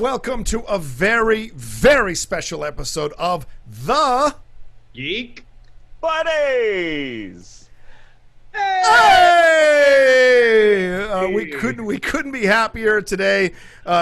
welcome to a very, very special episode of the Geek Buddies. Hey! We couldn't be happier today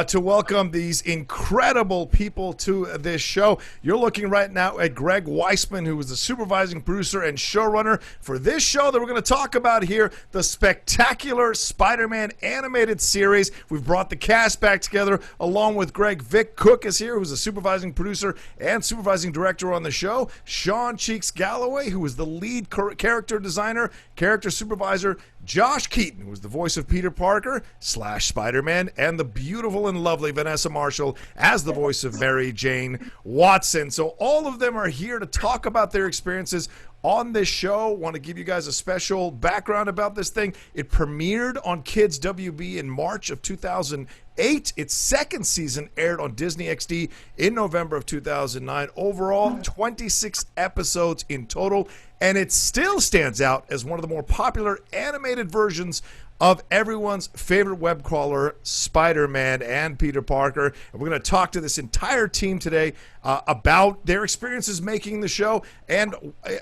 to welcome these incredible people to this show. You're looking right now at Greg Weissman, who is the supervising producer and showrunner for this show that we're going to talk about here, the spectacular Spider-Man animated series. We've brought the cast back together along with Greg. Vic Cook is here, who's the supervising producer and supervising director on the show. Sean Cheeks Galloway, who is the lead character designer, character supervisor. Josh Keaton, who was the voice of Peter Parker / Spider-Man, and the beautiful and lovely Vanessa Marshall as the voice of Mary Jane Watson. So all of them are here to talk about their experiences on this show. Want to give you guys a special background about this thing. It premiered on Kids WB in March of 2008. Its second season aired on Disney XD in November of 2009. Overall, 26 episodes in total, and it still stands out as one of the more popular animated versions of everyone's favorite web crawler, Spider-Man and Peter Parker. And we're going to talk to this entire team today about their experiences making the show and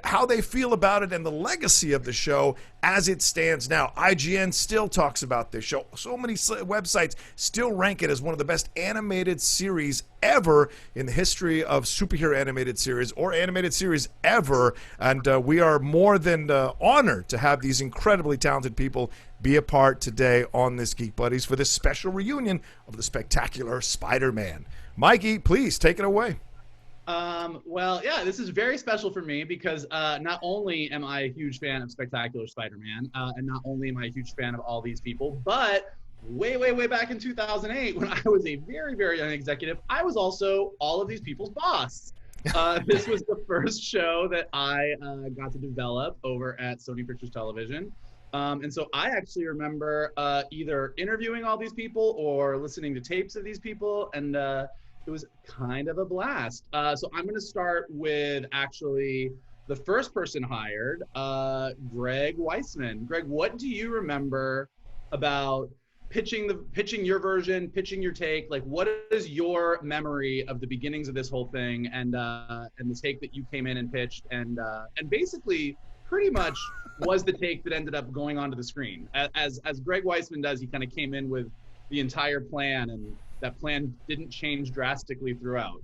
how they feel about it and the legacy of the show as it stands now. IGN still talks about this show. So many websites still rank it as one of the best animated series ever in the history of superhero animated series or animated series ever. And we are more than honored to have these incredibly talented people be a part today on this Geek Buddies for this special reunion of the spectacular Spider-Man. Mikey, please take it away. Well, yeah, this is very special for me because not only am I a huge fan of Spectacular Spider-Man, and not only am I a huge fan of all these people, but way, way, way back in 2008, when I was a very, very young executive, I was also all of these people's boss. This was the first show that I got to develop over at Sony Pictures Television. And so I actually remember either interviewing all these people or listening to tapes of these people, and it was kind of a blast. So I'm going to start with actually the first person hired, Greg Weissman. Greg, what do you remember about pitching your version, pitching your take? Like, what is your memory of the beginnings of this whole thing and the take that you came in and pitched and basically pretty much was the take that ended up going onto the screen? As Greg Weissman does, he kind of came in with the entire plan, and that plan didn't change drastically throughout.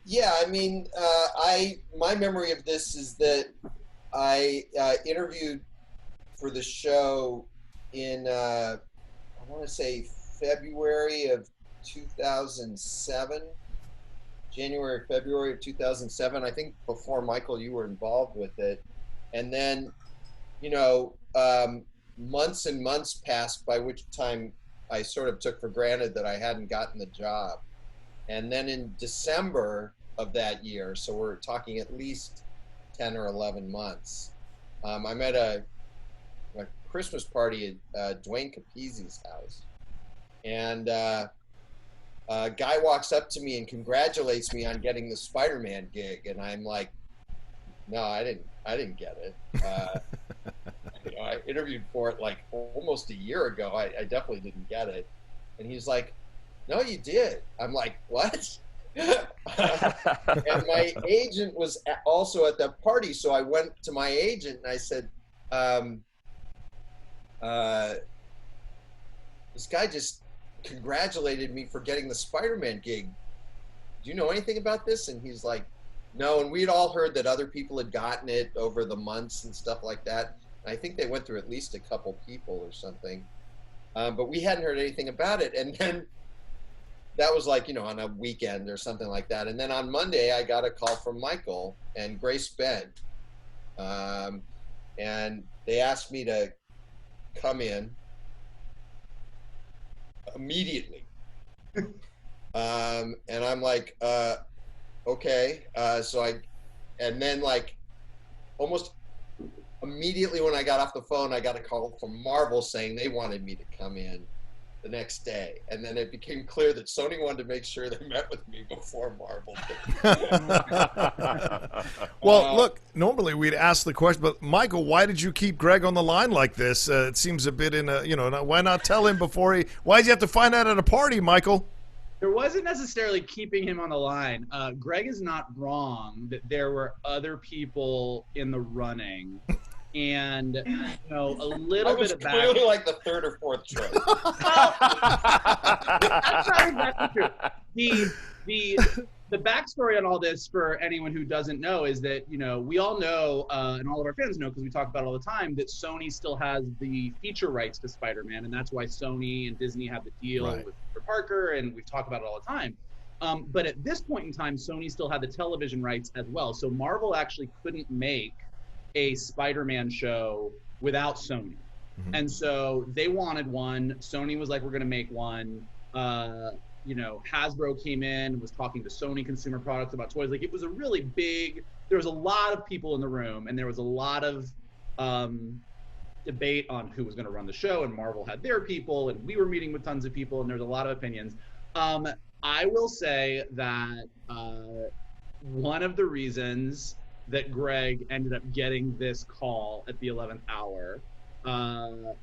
Yeah, I mean, my memory of this is that I interviewed for the show in, I want to say February of 2007. January, February of 2007. I think before, Michael, you were involved with it. And then, months and months passed, by which time I sort of took for granted that I hadn't gotten the job. And then in December of that year, so we're talking at least 10 or 11 months, I'm at a Christmas party at Dwayne Capizzi's house. And a guy walks up to me and congratulates me on getting the Spider-Man gig, and I'm like, no, I didn't get it. I interviewed for it like almost a year ago. I definitely didn't get it. And he's like, no, you did. I'm like, what? And my agent was also at that party, so I went to my agent and I said, this guy just congratulated me for getting the Spider-Man gig. Do you know anything about this? And he's like, no. And we'd all heard that other people had gotten it over the months and stuff like that. And I think they went through at least a couple people or something. But we hadn't heard anything about it. And then that was like, on a weekend or something like that. And then on Monday, I got a call from Michael and Grace Ben. And they asked me to come in immediately. And I'm like, okay. And then like almost immediately when I got off the phone, I got a call from Marvel saying they wanted me to come in. the next day. And then it became clear that Sony wanted to make sure they met with me before Marvel did. Well, look, normally we'd ask the question, but Michael, why did you keep Greg on the line like this? It seems a bit why not tell him before why did you have to find out at a party, Michael? There wasn't necessarily keeping him on the line. Greg is not wrong that there were other people in the running. And a little bit of back. Clearly like the third or fourth choice. That's not exactly true. The backstory on all this, for anyone who doesn't know, is that we all know, and all of our fans know because we talk about it all the time, that Sony still has the feature rights to Spider-Man, and that's why Sony and Disney have the deal with Peter Parker, and we talk about it all the time. But at this point in time, Sony still had the television rights as well. So Marvel actually couldn't make a Spider-Man show without Sony. Mm-hmm. And so they wanted one. Sony was like, we're going to make one. Hasbro came in, was talking to Sony Consumer Products about toys. Like, it was a really big, there was a lot of people in the room, and there was a lot of debate on who was going to run the show, and Marvel had their people, and we were meeting with tons of people, and there's a lot of opinions. I will say that one of the reasons that Greg ended up getting this call at the 11th hour,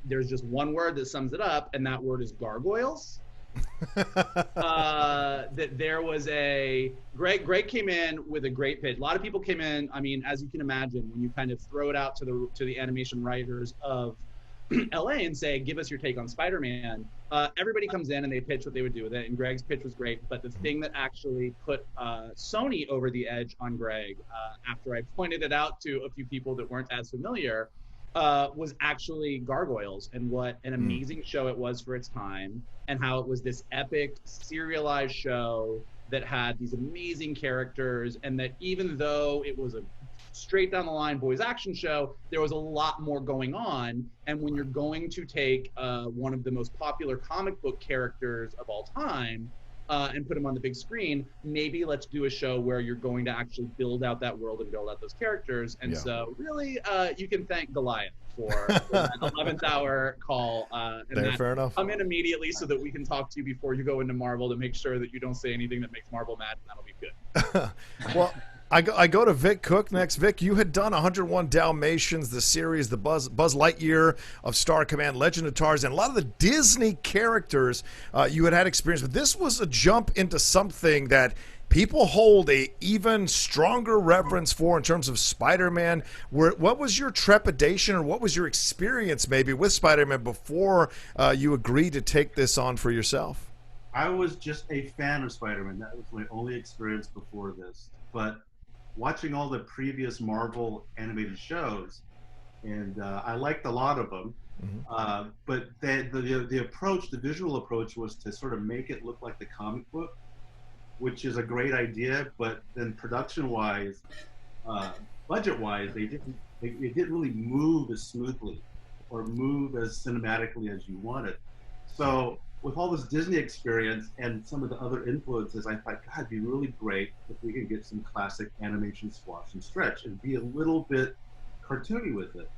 there's just one word that sums it up, and that word is gargoyles. That there was Greg came in with a great pitch. A lot of people came in. I mean, as you can imagine, when you kind of throw it out to the animation writers of LA and say, give us your take on Spider-Man, everybody comes in and they pitch what they would do with it, and Greg's pitch was great. But the thing that actually put Sony over the edge on Greg, after I pointed it out to a few people that weren't as familiar, was actually Gargoyles, and what an amazing show it was for its time, and how it was this epic serialized show that had these amazing characters, and that even though it was a straight down the line boys action show, there was a lot more going on. And when you're going to take one of the most popular comic book characters of all time and put him on the big screen, maybe let's do a show where you're going to actually build out that world and build out those characters. And so really, you can thank Goliath for that 11th hour call. Fair enough. Come in immediately so that we can talk to you before you go into Marvel to make sure that you don't say anything that makes Marvel mad, and that'll be good. Well, I go to Vic Cook next. Vic, you had done 101 Dalmatians, the series, the Buzz Lightyear of Star Command, Legend of Tarzan, a lot of the Disney characters you had experience with. This was a jump into something that people hold a even stronger reverence for in terms of Spider-Man. What was your trepidation, or what was your experience maybe with Spider-Man before you agreed to take this on for yourself? I was just a fan of Spider-Man. That was my only experience before this. But watching all the previous Marvel animated shows, and I liked a lot of them, but the approach, the visual approach, was to sort of make it look like the comic book, which is a great idea, but then production-wise, budget-wise, it didn't really move as smoothly or move as cinematically as you wanted. So with all this Disney experience and some of the other influences, I thought, God, it'd be really great if we could get some classic animation squash and stretch and be a little bit cartoony with it.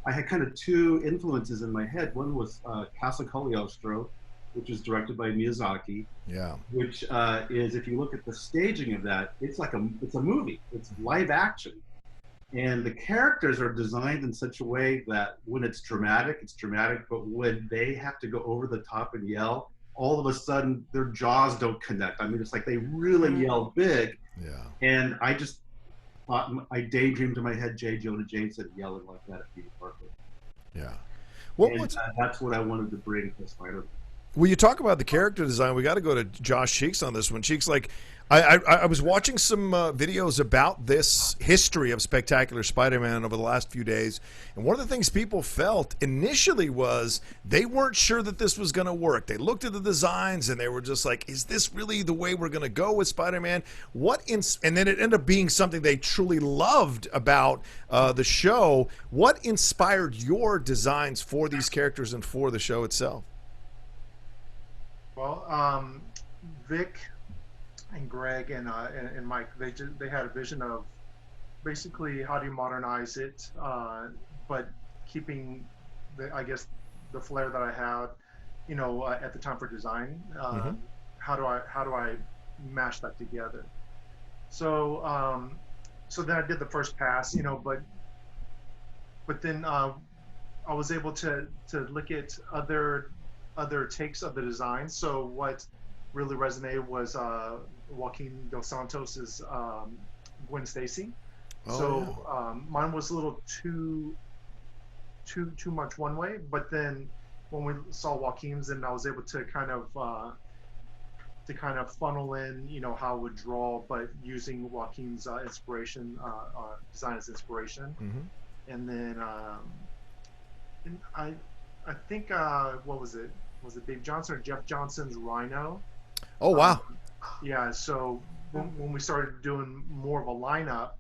I had kind of two influences in my head. One was Casa Cagliostro, which is directed by Miyazaki. Yeah. Which is, if you look at the staging of that, it's a movie. It's live action. And the characters are designed in such a way that when it's dramatic, but when they have to go over the top and yell, all of a sudden their jaws don't connect. I mean, it's like they really yell big. Yeah. And I just thought, I daydreamed in my head J. Jonah Jameson yelling like that at Peter Parker. Yeah. That's what I wanted to bring to Spider-Man. Well, you talk about the character design. We got to go to Josh Cheeks on this one. Cheeks, like, I was watching some videos about this history of Spectacular Spider-Man over the last few days, and one of the things people felt initially was they weren't sure that this was going to work. They looked at the designs and they were just like, is this really the way we're going to go with Spider-Man? And then it ended up being something they truly loved about the show. What inspired your designs for these characters and for the show itself? Well, Vic and Greg and Mike, they had a vision of basically how do you modernize it, but keeping the flair that I have at the time for design. How do I mash that together? So so then I did the first pass, but then I was able to look at other takes of the design. So what really resonated was Joaquin Dos Santos's Gwen Stacy. Mine was a little too much one way, but then when we saw Joaquin's, and I was able to kind of funnel in, how it would draw, but using Joaquin's inspiration, design as inspiration. And then and I think what was it? Was it Dave Johnson or Jeff Johnson's Rhino? Oh wow! Yeah. So when we started doing more of a lineup,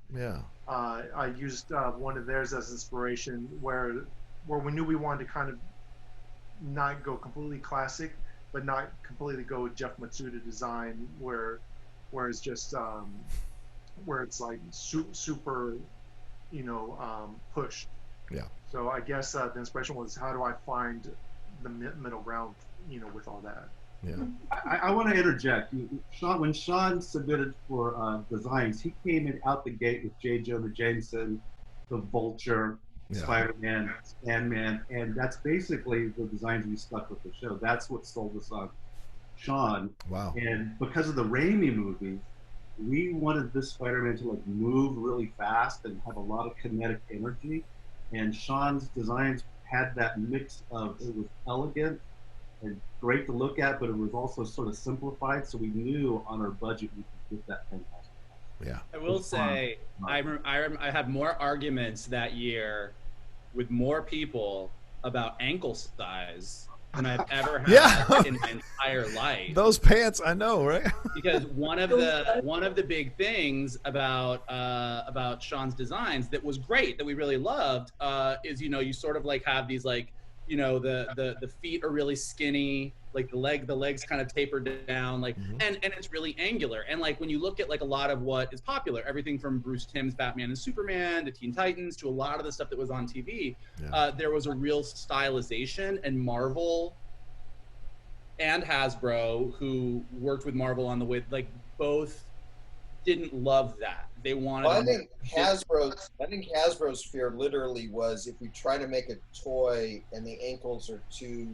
I used one of theirs as inspiration, where we knew we wanted to kind of not go completely classic, but not completely go Jeff Matsuda design, where it's just where it's like super, pushed. Yeah. So I guess the inspiration was, how do I find the middle ground, with all that. Yeah. I want to interject. When Sean submitted for designs, he came in out the gate with J. Jonah Jameson, the Vulture, Spider-Man, Sandman, and that's basically the designs we stuck with the show. That's what sold us on Sean. Wow. And because of the Raimi movies, we wanted this Spider-Man to like move really fast and have a lot of kinetic energy. And Sean's designs had that mix of, it was elegant and great to look at, but it was also sort of simplified. So we knew on our budget we could get that fantastic. Yeah. I will say, I had more arguments that year with more people about ankle size than I've ever had in my entire life. Those pants, I know, right? Because one of the big things about Sean's designs that was great, that we really loved, is you sort of like have these like, the feet are really skinny, like the legs kind of taper down, like and it's really angular. And like when you look at like a lot of what is popular, everything from Bruce Timm's Batman and Superman to Teen Titans to a lot of the stuff that was on TV, there was a real stylization, and Marvel and Hasbro, who worked with Marvel on the way, like both didn't love that. They wanted. Well, I think Hasbro's fear literally was, if we try to make a toy and the ankles are too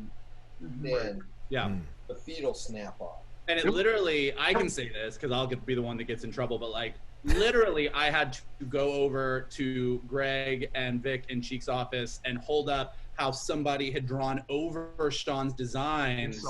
thin, the feet will snap off. And it literally, I can say this because I'll be the one that gets in trouble, but like literally, I had to go over to Greg and Vic and Cheek's office and hold up how somebody had drawn over Sean's designs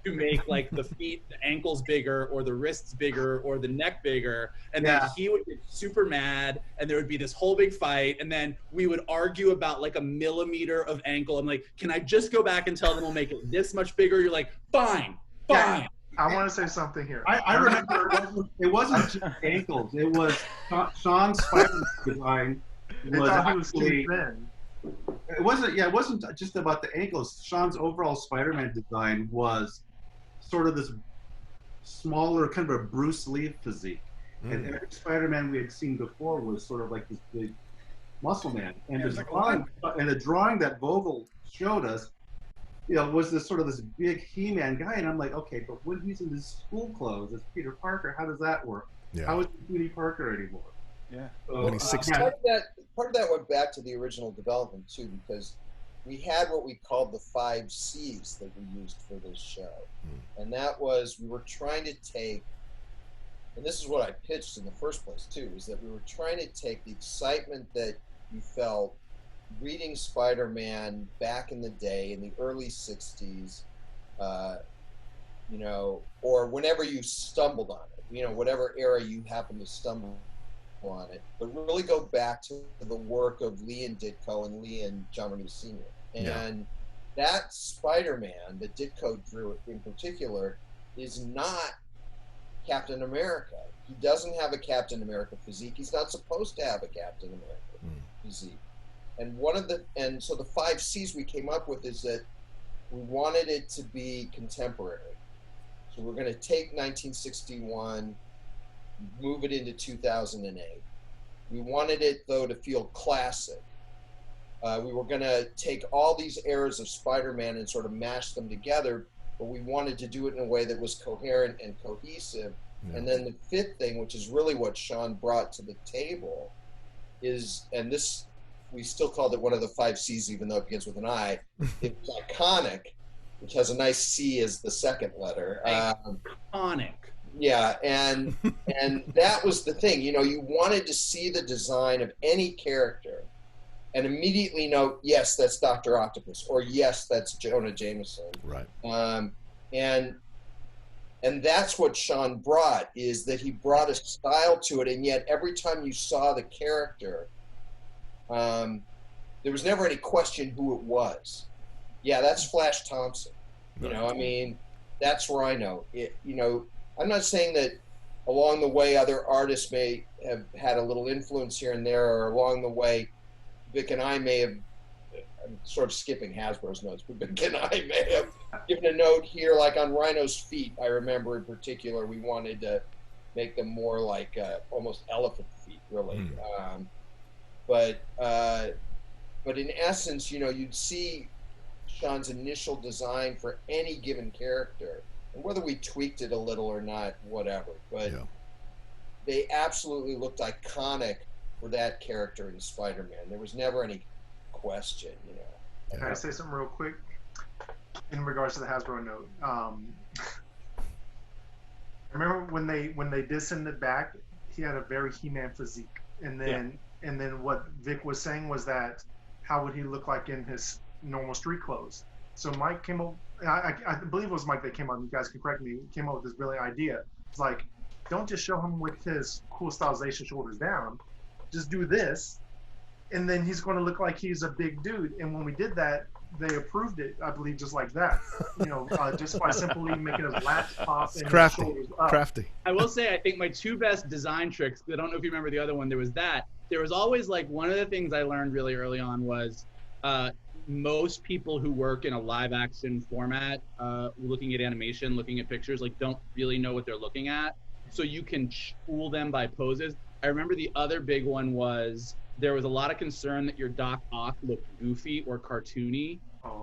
to make like the feet, the ankles bigger, or the wrists bigger, or the neck bigger. And then he would get super mad, and there would be this whole big fight. And then we would argue about like a millimeter of ankle. I'm like, can I just go back and tell them we'll make it this much bigger? You're like, fine. I want to say something here. I remember it wasn't just ankles. It was Sean's Spider-Man design was actually. It wasn't just about the ankles. Sean's overall Spider-Man design was sort of this smaller, kind of a Bruce Lee physique. And every Spider-Man we had seen before was sort of like this big muscle man. And the drawing that Vogel showed us, was this sort of this big He-Man guy. And I'm like, okay, but when he's in his school clothes as Peter Parker, how does that work? Yeah. How is he Peter Parker anymore? Yeah. So, when he's 16. Part of that went back to the original development too, because we had what we called the 5 C's that we used for this show. And that was, we were trying to take, and this is what I pitched in the first place too, is that we were trying to take the excitement that you felt reading Spider-Man back in the day, in the early 60s, or whenever you stumbled on it, whatever era you happened to stumble on it, but really go back to the work of Lee and Ditko and Lee and John Romita Sr. And that Spider-Man that Ditko drew in particular is not Captain America. He doesn't have a Captain America physique. He's not supposed to have a Captain America physique. And so the 5 C's we came up with is that we wanted it to be contemporary. So we're going to take 1961, move it into 2008. We wanted it though to feel classic, We were going to take all these eras of Spider-Man and sort of mash them together, but we wanted to do it in a way that was coherent and cohesive. Yeah. And then the fifth thing, which is really what Sean brought to the table, is, and this, we still called it one of the 5 C's, even though it begins with an I. It's iconic, which has a nice C as the second letter. Iconic. Yeah, and that was the thing. You know, you wanted to see the design of any character and immediately know, yes, that's Dr. Octopus, or yes, that's Jonah Jameson. Right. And that's what Sean brought, is that he brought a style to it, and yet every time you saw the character, there was never any question who it was. Yeah, that's Flash Thompson. You know, I mean, that's where I know it. You know, I'm not saying that along the way other artists may have had a little influence here and there, or along the way Vic and I may have, I'm sort of skipping Hasbro's notes, but Vic and I may have given a note here, like on Rhino's feet. I remember in particular, we wanted to make them more like almost elephant feet, really. But in essence, you know, you'd see Sean's initial design for any given character, and whether we tweaked it a little or not, whatever. But they absolutely looked iconic for that character in Spider-Man. There was never any question, you know. Can I say something real quick in regards to the Hasbro note? I remember when they did send it back, he had a very He-Man physique, and then what Vic was saying was that how would he look like in his normal street clothes? So Mike came up, I believe it was Mike that came up, you guys can correct me, came up with this brilliant idea. It's like, don't just show him with his cool stylization shoulders down, just do this, and then he's going to look like he's a big dude. And when we did that, they approved it, I believe, just like that. You know, just by simply making his lats pop and his shoulders up. Crafty. I will say, I think my 2 best design tricks, I don't know if you remember the other one, there was that. There was always, like, one of the things I learned really early on was most people who work in a live action format, looking at animation, looking at pictures, like, don't really know what they're looking at. So you can fool them by poses. I remember the other big one was there was a lot of concern that your Doc Ock looked goofy or cartoony,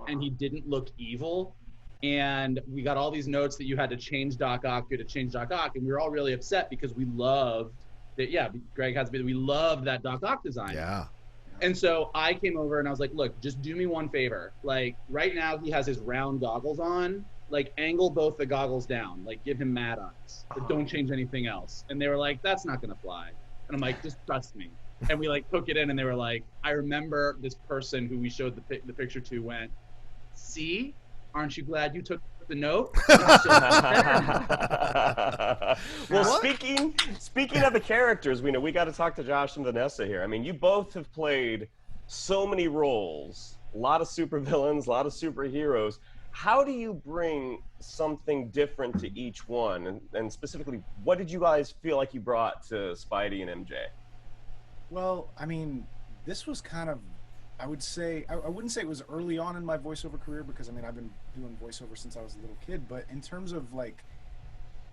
and he didn't look evil. And we got all these notes that you had to change Doc Ock, and we were all really upset because we loved that. Yeah, Greg has been. We loved that Doc Ock design. Yeah. And so I came over and I was like, look, just do me one favor. Like, right now he has his round goggles on. Like, angle both the goggles down. Like, give him mad eyes. But don't change anything else. And they were like, that's not gonna fly. And I'm like, just trust me. And we like took it in, and they were like, I remember this person who we showed the picture to went, see, aren't you glad you took the note? Well, speaking of the characters, we got to talk to Josh and Vanessa here. I mean, you both have played so many roles, a lot of supervillains, a lot of superheroes. How do you bring something different to each one? And specifically, what did you guys feel like you brought to Spidey and MJ? Well, I mean, this was kind of, I would say, I wouldn't say it was early on in my voiceover career, because I mean, I've been doing voiceover since I was a little kid, but in terms of like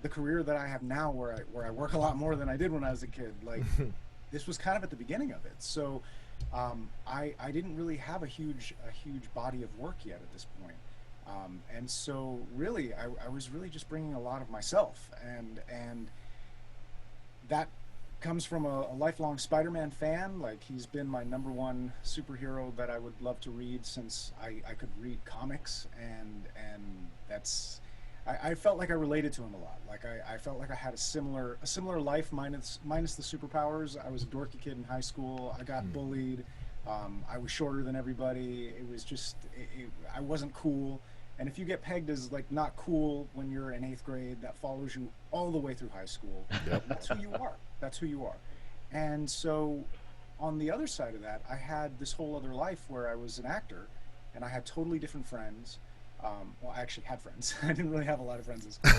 the career that I have now, where I work a lot more than I did when I was a kid, like this was kind of at the beginning of it. So I didn't really have a huge body of work yet at this point. And so really, I was really just bringing a lot of myself, and that comes from a lifelong Spider-Man fan. Like, he's been my #1 superhero that I would love to read since I could read comics, and that's, I felt like I related to him a lot. Like, I felt like I had a similar life, minus the superpowers. I was a dorky kid in high school. I got bullied. I was shorter than everybody. It was just, I wasn't cool. And if you get pegged as like not cool when you're in 8th grade, that follows you all the way through high school. Yep. That's who you are. That's who you are. And so on the other side of that, I had this whole other life where I was an actor, and I had totally different friends. Well, I actually had friends. I didn't really have a lot of friends in school.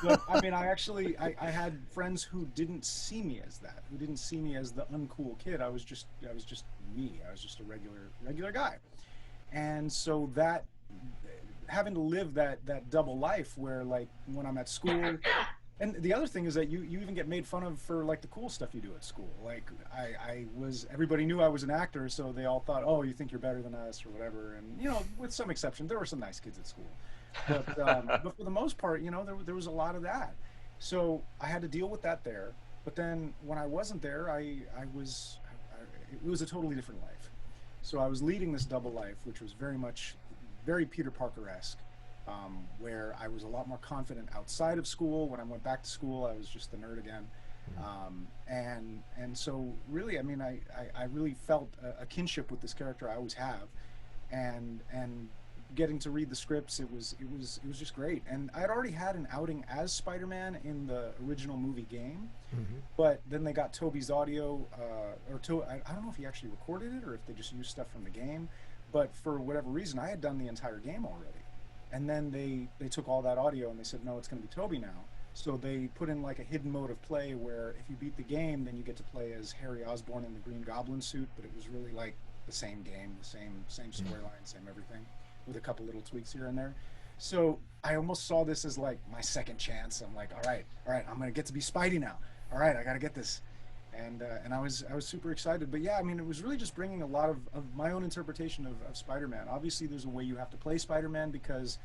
But I mean, I had friends who didn't see me as that, who didn't see me as the uncool kid. I was just me. I was just a regular guy. And so that, having to live that double life where, like, when I'm at school, And the other thing is that you even get made fun of for like the cool stuff you do at school. Like everybody knew I was an actor, so they all thought, oh, you think you're better than us or whatever. And you know, with some exception, there were some nice kids at school, but for the most part, you know, there was a lot of that. So I had to deal with that there. But then when I wasn't there, it was a totally different life. So I was leading this double life, which was very Peter Parker-esque. Where I was a lot more confident outside of school. When I went back to school, I was just the nerd again. And so really, I mean, I really felt a kinship with this character I always have, and getting to read the scripts, it was just great. And I had already had an outing as Spider-Man in the original movie game, but then they got Tobey's audio, I don't know if he actually recorded it or if they just used stuff from the game, but for whatever reason, I had done the entire game already. And then they took all that audio and they said, no, it's going to be Tobey now. So they put in like a hidden mode of play where if you beat the game, then you get to play as Harry Osborn in the Green Goblin suit, but it was really like the same game, the same storyline, same everything, with a couple little tweaks here and there. So I almost saw this as like my second chance. I'm like, all right, I'm going to get to be Spidey now. All right, I got to get this. And I was super excited. But yeah, I mean, it was really just bringing a lot of my own interpretation of Spider-Man. Obviously, there's a way you have to play Spider-Man because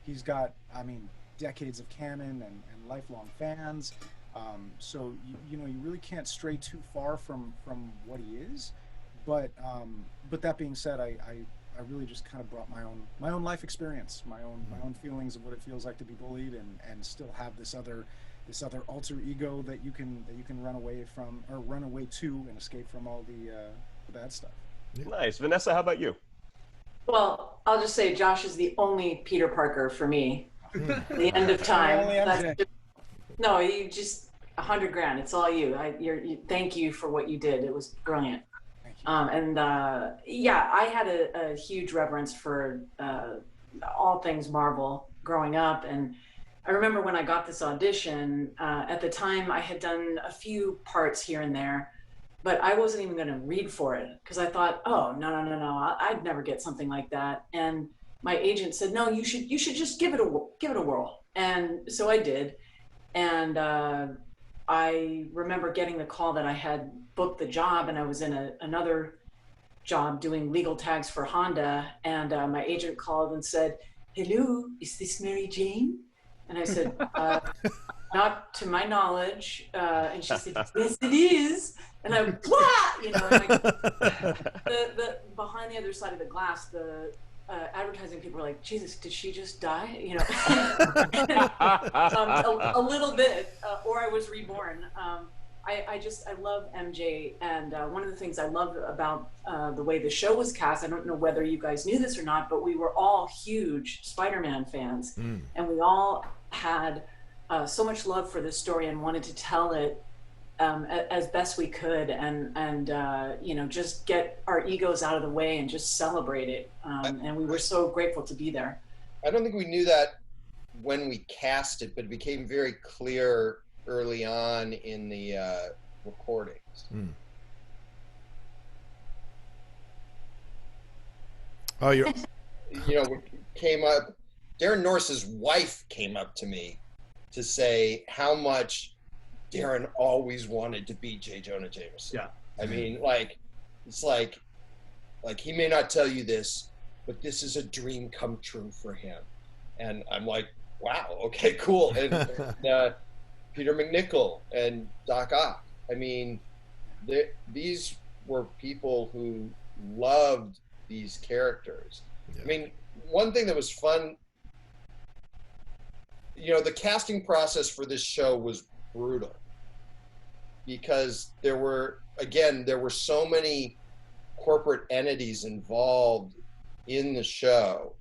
he's got, I mean, decades of canon and lifelong fans. So, you know, you really can't stray too far from what he is. But that being said, I really just kind of brought my own life experience, my own feelings of what it feels like to be bullied and still have this other alter ego that you can run away from or run away to and escape from all the bad stuff. Nice. Vanessa, how about you? Well, I'll just say Josh is the only Peter Parker for me. The end of time. No, you just $100,000. It's all you. Thank you for what you did. It was brilliant. Yeah, I had a huge reverence for all things Marvel growing up, and I remember when I got this audition, at the time I had done a few parts here and there, but I wasn't even going to read for it because I thought, oh, no, I'd never get something like that. And my agent said, no, you should just give it a whirl. And so I did. And I remember getting the call that I had booked the job and I was in another job doing legal tags for Honda. And my agent called and said, hello, is this Mary Jane? And I said, not to my knowledge. And she said, yes, it is. And I went, blah! You know, and the behind the other side of the glass, the advertising people were like, Jesus, did she just die? You know, a little bit, or I was reborn. I love MJ, and one of the things I love about the way the show was cast, I don't know whether you guys knew this or not, but we were all huge Spider-Man fans, and we all had so much love for this story and wanted to tell it as best we could, and you know, just get our egos out of the way and just celebrate it. And we were so grateful to be there. I don't think we knew that when we cast it, but it became very clear early on in the recordings. Oh, you know, came up. Darren Norris's wife came up to me to say how much Darren always wanted to be J. Jonah Jameson. Yeah. I mean, like, it's like he may not tell you this, but this is a dream come true for him. And I'm like, wow, okay, cool. And Peter McNichol and Doc Ock. I mean, these were people who loved these characters. Yeah. I mean, one thing that was fun, you know, the casting process for this show was brutal because there were so many corporate entities involved in the show.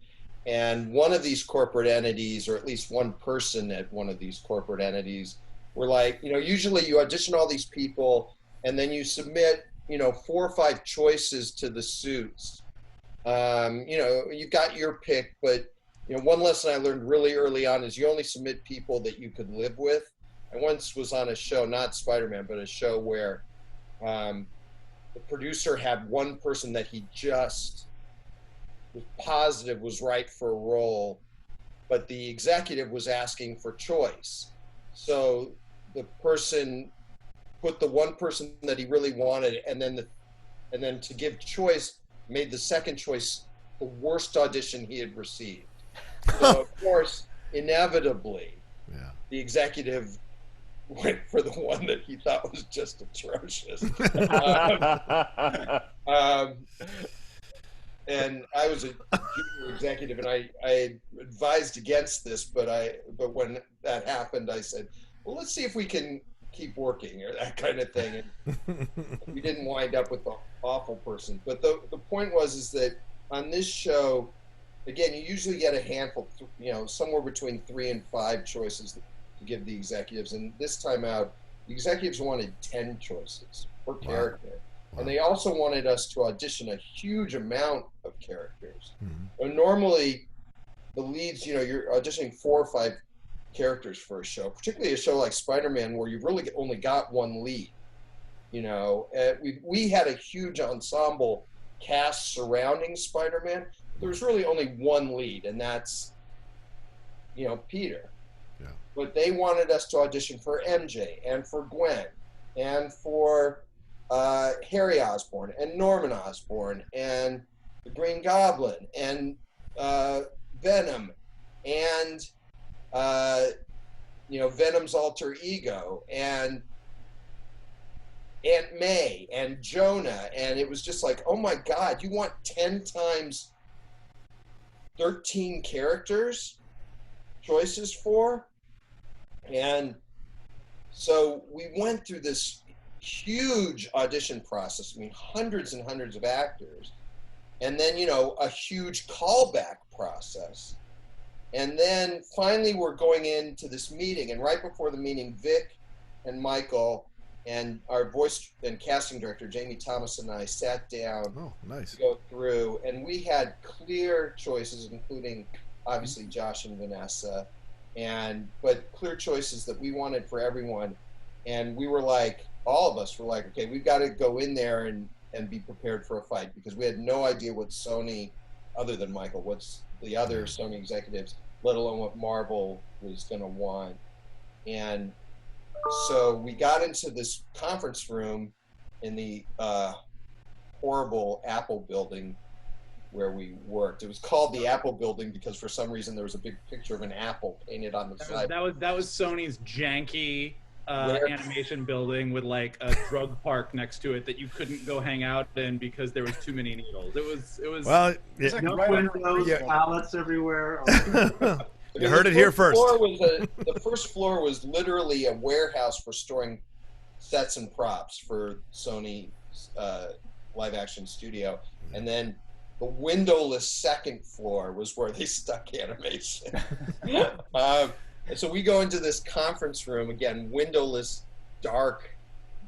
And one of these corporate entities, or at least one person at one of these corporate entities, were like, you know, usually you audition all these people and then you submit, you know, 4 or 5 choices to the suits. You know, you got your pick, but, you know, one lesson I learned really early on is you only submit people that you could live with. I once was on a show, not Spider-Man, but a show where the producer had one person that he just was positive was right for a role, but the executive was asking for choice. So the person put the one person that he really wanted, and then to give choice, made the second choice the worst audition he had received. So of course, inevitably, the executive went for the one that he thought was just atrocious. And I was a junior executive, and I advised against this, but when that happened, I said, well, let's see if we can keep working, or that kind of thing. And we didn't wind up with the awful person. But the point is that on this show, again, you usually get a handful, somewhere between 3 and 5 choices to give the executives. And this time out, the executives wanted 10 choices per character. Wow. And they also wanted us to audition a huge amount of characters. Mm-hmm. And normally, the leads, you're auditioning 4 or 5 characters for a show, particularly a show like Spider-Man, where you've really only got one lead. We had a huge ensemble cast surrounding Spider-Man. There was really only one lead, and that's, Peter. Yeah. But they wanted us to audition for MJ and for Gwen and for Harry Osborn and Norman Osborn and the Green Goblin and Venom and Venom's alter ego and Aunt May and Jonah, and it was just like, oh my God, you want 10 times 13 characters choices for? And so we went through this huge audition process. I mean, hundreds and hundreds of actors, and then a huge callback process. And then finally we're going into this meeting, and right before the meeting, Vic and Michael and our voice and casting director, Jamie Thomas, and I sat down to go through, and we had clear choices, including obviously Josh and Vanessa, but clear choices that we wanted for everyone. And we were like, all of us were like, okay, we've got to go in there and be prepared for a fight, because we had no idea what Sony, other than Michael, what's the other Sony executives, let alone what Marvel was going to want. And so we got into this conference room in the horrible Apple building where we worked. It was called the Apple building because for some reason there was a big picture of an apple painted on the side. That was Sony's janky animation building with like a drug park next to it that you couldn't go hang out in because there was too many needles. It was well, like no windows, pallets everywhere. You heard it here first. The first floor was literally a warehouse for storing sets and props for Sony live action studio. And then the windowless second floor was where they stuck animation. And so we go into this conference room, again, windowless, dark,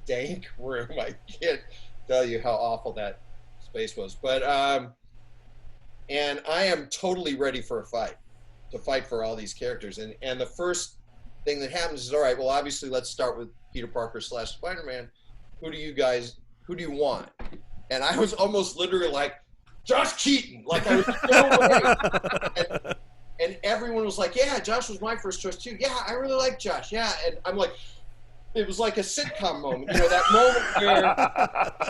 dank room. I can't tell you how awful that space was. But, and I am totally ready for a fight. To fight for all these characters, and the first thing that happens is, all right, well, obviously let's start with Peter Parker / Spider-Man. Who do you want? And I was almost literally like, Josh Keaton, like I was so worried. And everyone was like, yeah, Josh was my first choice too. Yeah, I really like Josh. Yeah, and I'm like, it was like a sitcom moment, that moment where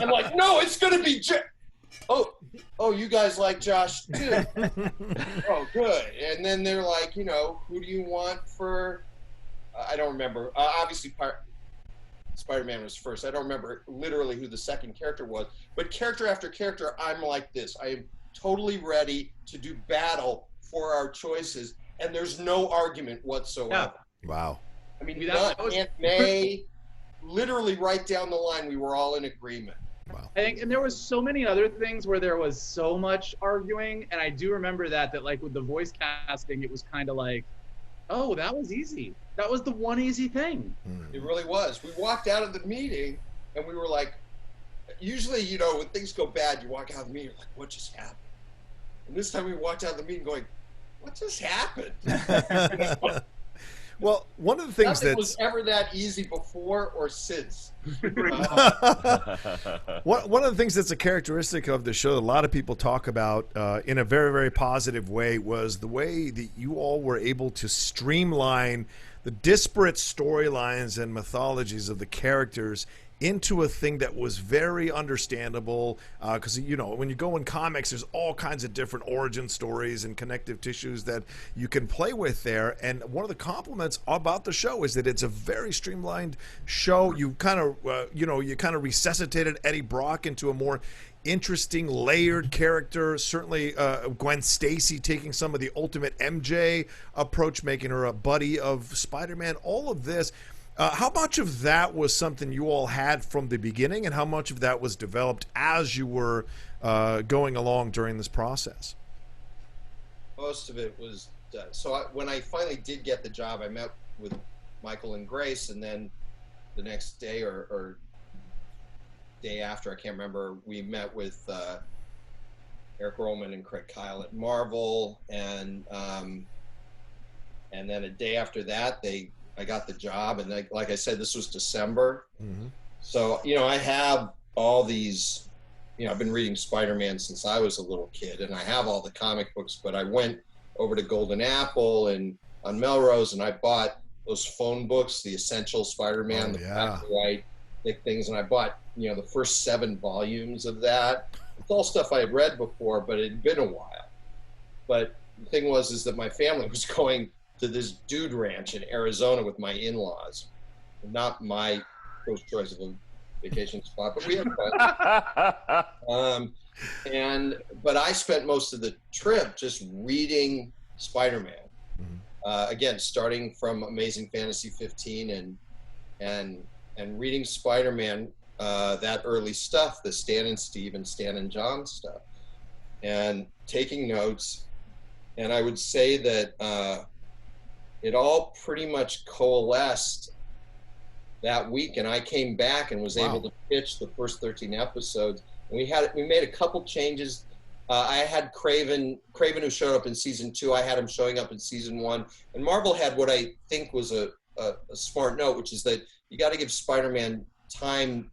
I'm like, no, it's gonna be Oh, you guys like Josh too. Oh, good. And then they're like, who do you want for? I don't remember. Obviously, Spider-Man was first. I don't remember literally who the second character was, but character after character, I'm like this. I am totally ready to do battle for our choices, and there's no argument whatsoever. Yeah. Wow. I mean, Aunt May, literally right down the line, we were all in agreement. Wow. I think, and there was so many other things where there was so much arguing, and I do remember that like with the voice casting, it was kind of like, oh, that was easy. That was the one easy thing. It really was. We walked out of the meeting, and we were like, usually, when things go bad, you walk out of the meeting, like, what just happened? And this time we walked out of the meeting going, what just happened? Well, one of the things Nothing that's was ever that easy before or since. one of the things that's a characteristic of the show that a lot of people talk about in a very, very positive way was the way that you all were able to streamline the disparate storylines and mythologies of the characters into a thing that was very understandable, because you know, when you go in comics, there's all kinds of different origin stories and connective tissues that you can play with there. And one of the compliments about the show is that it's a very streamlined show. You kind of you kind of resuscitated Eddie Brock into a more interesting, layered character. Certainly Gwen Stacy taking some of the ultimate MJ approach, making her a buddy of Spider-Man. All of this, how much of that was something you all had from the beginning, and how much of that was developed as you were going along during this process? Most of it was done. So when I finally did get the job, I met with Michael and Grace, and then the next day or day after, I can't remember, we met with Eric Roman and Craig Kyle at Marvel, and then a day after that, I got the job, and like I said, this was December. Mm-hmm. So, you know, I have all these, you know, I've been reading Spider-Man since I was a little kid, and I have all the comic books, but I went over to Golden Apple and on Melrose, and I bought those phone books, the Essential Spider-Man, the black and white, thick things, and I bought, you know, the first 7 volumes of that. It's all stuff I had read before, but it had been a while. But the thing is that my family was going to this dude ranch in Arizona with my in-laws. Not my first choice of a vacation spot, but we had fun. But I spent most of the trip just reading Spider-Man. Mm-hmm. Again, starting from Amazing Fantasy 15 and reading Spider-Man, that early stuff, the Stan and Steve and Stan and John stuff, and taking notes. And I would say that it all pretty much coalesced that week, and I came back and was able to pitch the first 13 episodes. And we made a couple changes. I had Craven, who showed up in season 2. I had him showing up in season 1. And Marvel had what I think was a smart note, which is that you got to give Spider-Man time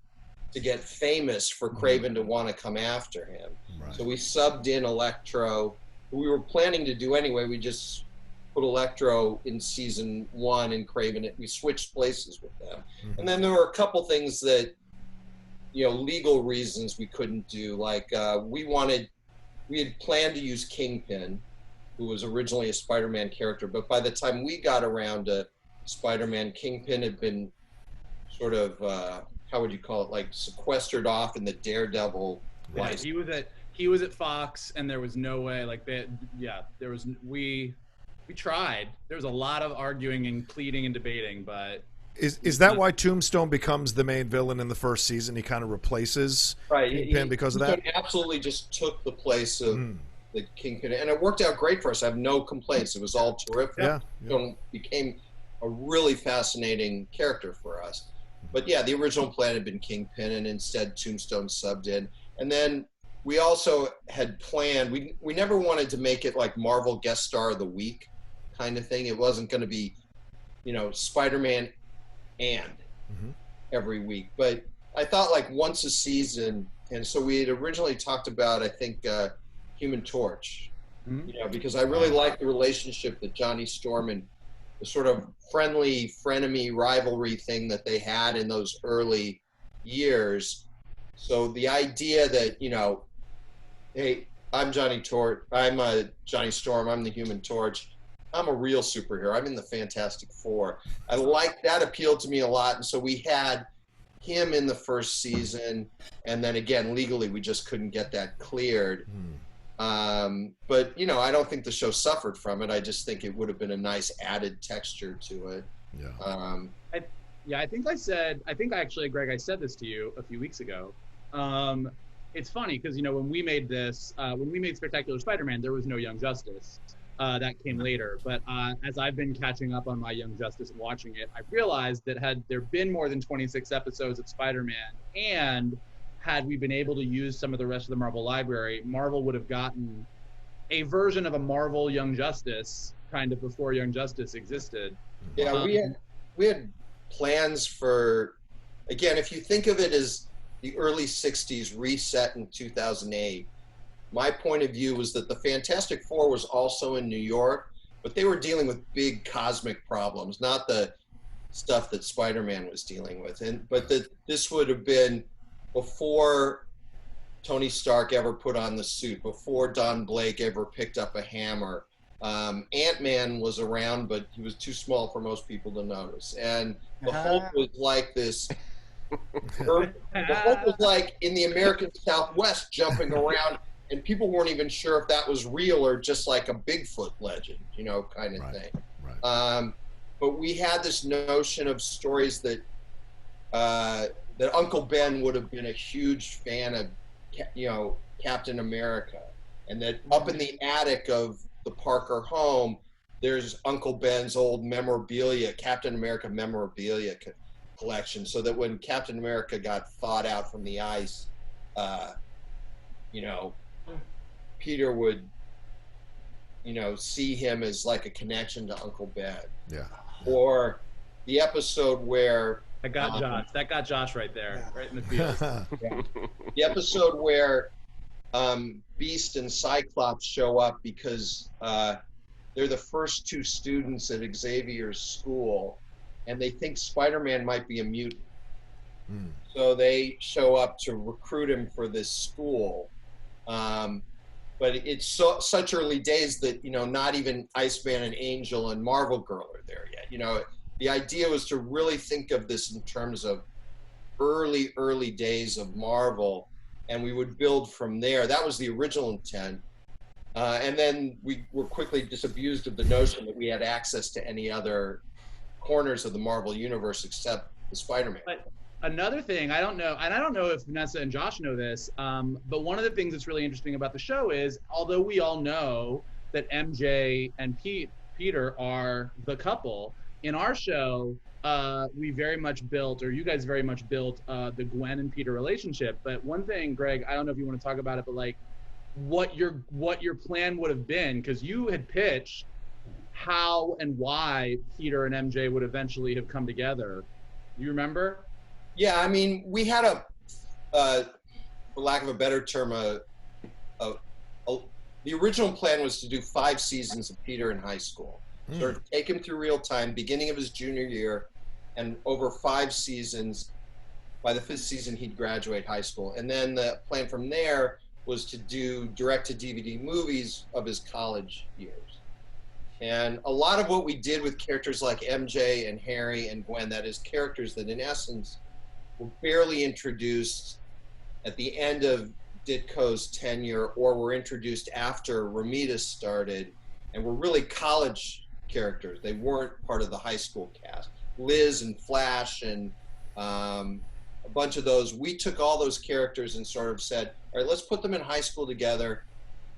to get famous for Craven to want to come after him. Right. So we subbed in Electro, who we were planning to do anyway. We just put Electro in season 1 and Craven. We switched places with them. Mm-hmm. And then there were a couple things that, you know, legal reasons we couldn't do. Like we had planned to use Kingpin, who was originally a Spider-Man character, but by the time we got around to Spider-Man, Kingpin had been sort of, how would you call it, like sequestered off in the Daredevil life. He was at Fox, and there was no way, like, we tried. There was a lot of arguing and pleading and debating, but is that why Tombstone becomes the main villain in the first season? He kind of replaces Kingpin because of that? He absolutely just took the place of the Kingpin, and it worked out great for us. I have no complaints. It was all terrific. Yeah. Tombstone became a really fascinating character for us. But yeah, the original plan had been Kingpin, and instead Tombstone subbed in. And then we also had planned, we never wanted to make it like Marvel Guest Star of the Week kind of thing. It wasn't going to be, you know, Spider-Man and every week. But I thought like once a season, and so we had originally talked about, I think, Human Torch, you know, because I really liked the relationship that Johnny Storm and the sort of friendly frenemy rivalry thing that they had in those early years. So the idea that, you know, hey, I'm Johnny Storm, I'm the Human Torch, I'm a real superhero, I'm in the Fantastic Four. I like that, appealed to me a lot, and so we had him in the first season, and then again, legally, we just couldn't get that cleared. But, you know, I don't think the show suffered from it. I just think it would have been a nice added texture to it. Yeah. I think actually, Greg, I said this to you a few weeks ago. It's funny because, you know, when we made Spectacular Spider-Man, there was no Young Justice. That came later. But as I've been catching up on my Young Justice and watching it, I realized that had there been more than 26 episodes of Spider-Man, and had we been able to use some of the rest of the Marvel library, Marvel would have gotten a version of a Marvel Young Justice kind of before Young Justice existed. Yeah, we had plans for, again, if you think of it as the early 60s reset in 2008, my point of view was that the Fantastic Four was also in New York, but they were dealing with big cosmic problems, not the stuff that Spider-Man was dealing with. But this would have been before Tony Stark ever put on the suit, before Don Blake ever picked up a hammer. Ant-Man was around, but he was too small for most people to notice. And the Hulk was like this. The Hulk was like in the American Southwest jumping around, and people weren't even sure if that was real or just like a Bigfoot legend, kind of thing. Right. But we had this notion of stories that that Uncle Ben would have been a huge fan of, Captain America, and that up in the attic of the Parker home, there's Uncle Ben's old memorabilia, Captain America memorabilia collection, so that when Captain America got thawed out from the ice, Peter would, see him as like a connection to Uncle Ben. Yeah. Or the episode where that got Josh right there, right in the field. Yeah. The episode where Beast and Cyclops show up because they're the first two students at Xavier's school, and they think Spider-Man might be a mutant. So they show up to recruit him for this school. But it's such early days that, not even Iceman and Angel and Marvel Girl are there yet. The idea was to really think of this in terms of early days of Marvel, and we would build from there. That was the original intent. And then we were quickly disabused of the notion that we had access to any other corners of the Marvel universe except the Spider-Man. But another thing, I don't know if Vanessa and Josh know this, but one of the things that's really interesting about the show is, although we all know that MJ and Peter are the couple, in our show, we very much built, or you guys very much built, the Gwen and Peter relationship. But one thing, Greg, I don't know if you want to talk about it, but like what your plan would have been, because you had pitched how and why Peter and MJ would eventually have come together. Do you remember? Yeah, I mean, we had for lack of a better term, the original plan was to do 5 seasons of Peter in high school. Sort of take him through real time, beginning of his junior year, and over 5 seasons, by the 5th season, he'd graduate high school. And then the plan from there was to do direct-to-DVD movies of his college years. And a lot of what we did with characters like MJ and Harry and Gwen, that is, characters that in essence were barely introduced at the end of Ditko's tenure, or were introduced after Romita started, and were really college characters. They weren't part of the high school cast. Liz and Flash and a bunch of those, we took all those characters and sort of said, all right, let's put them in high school together,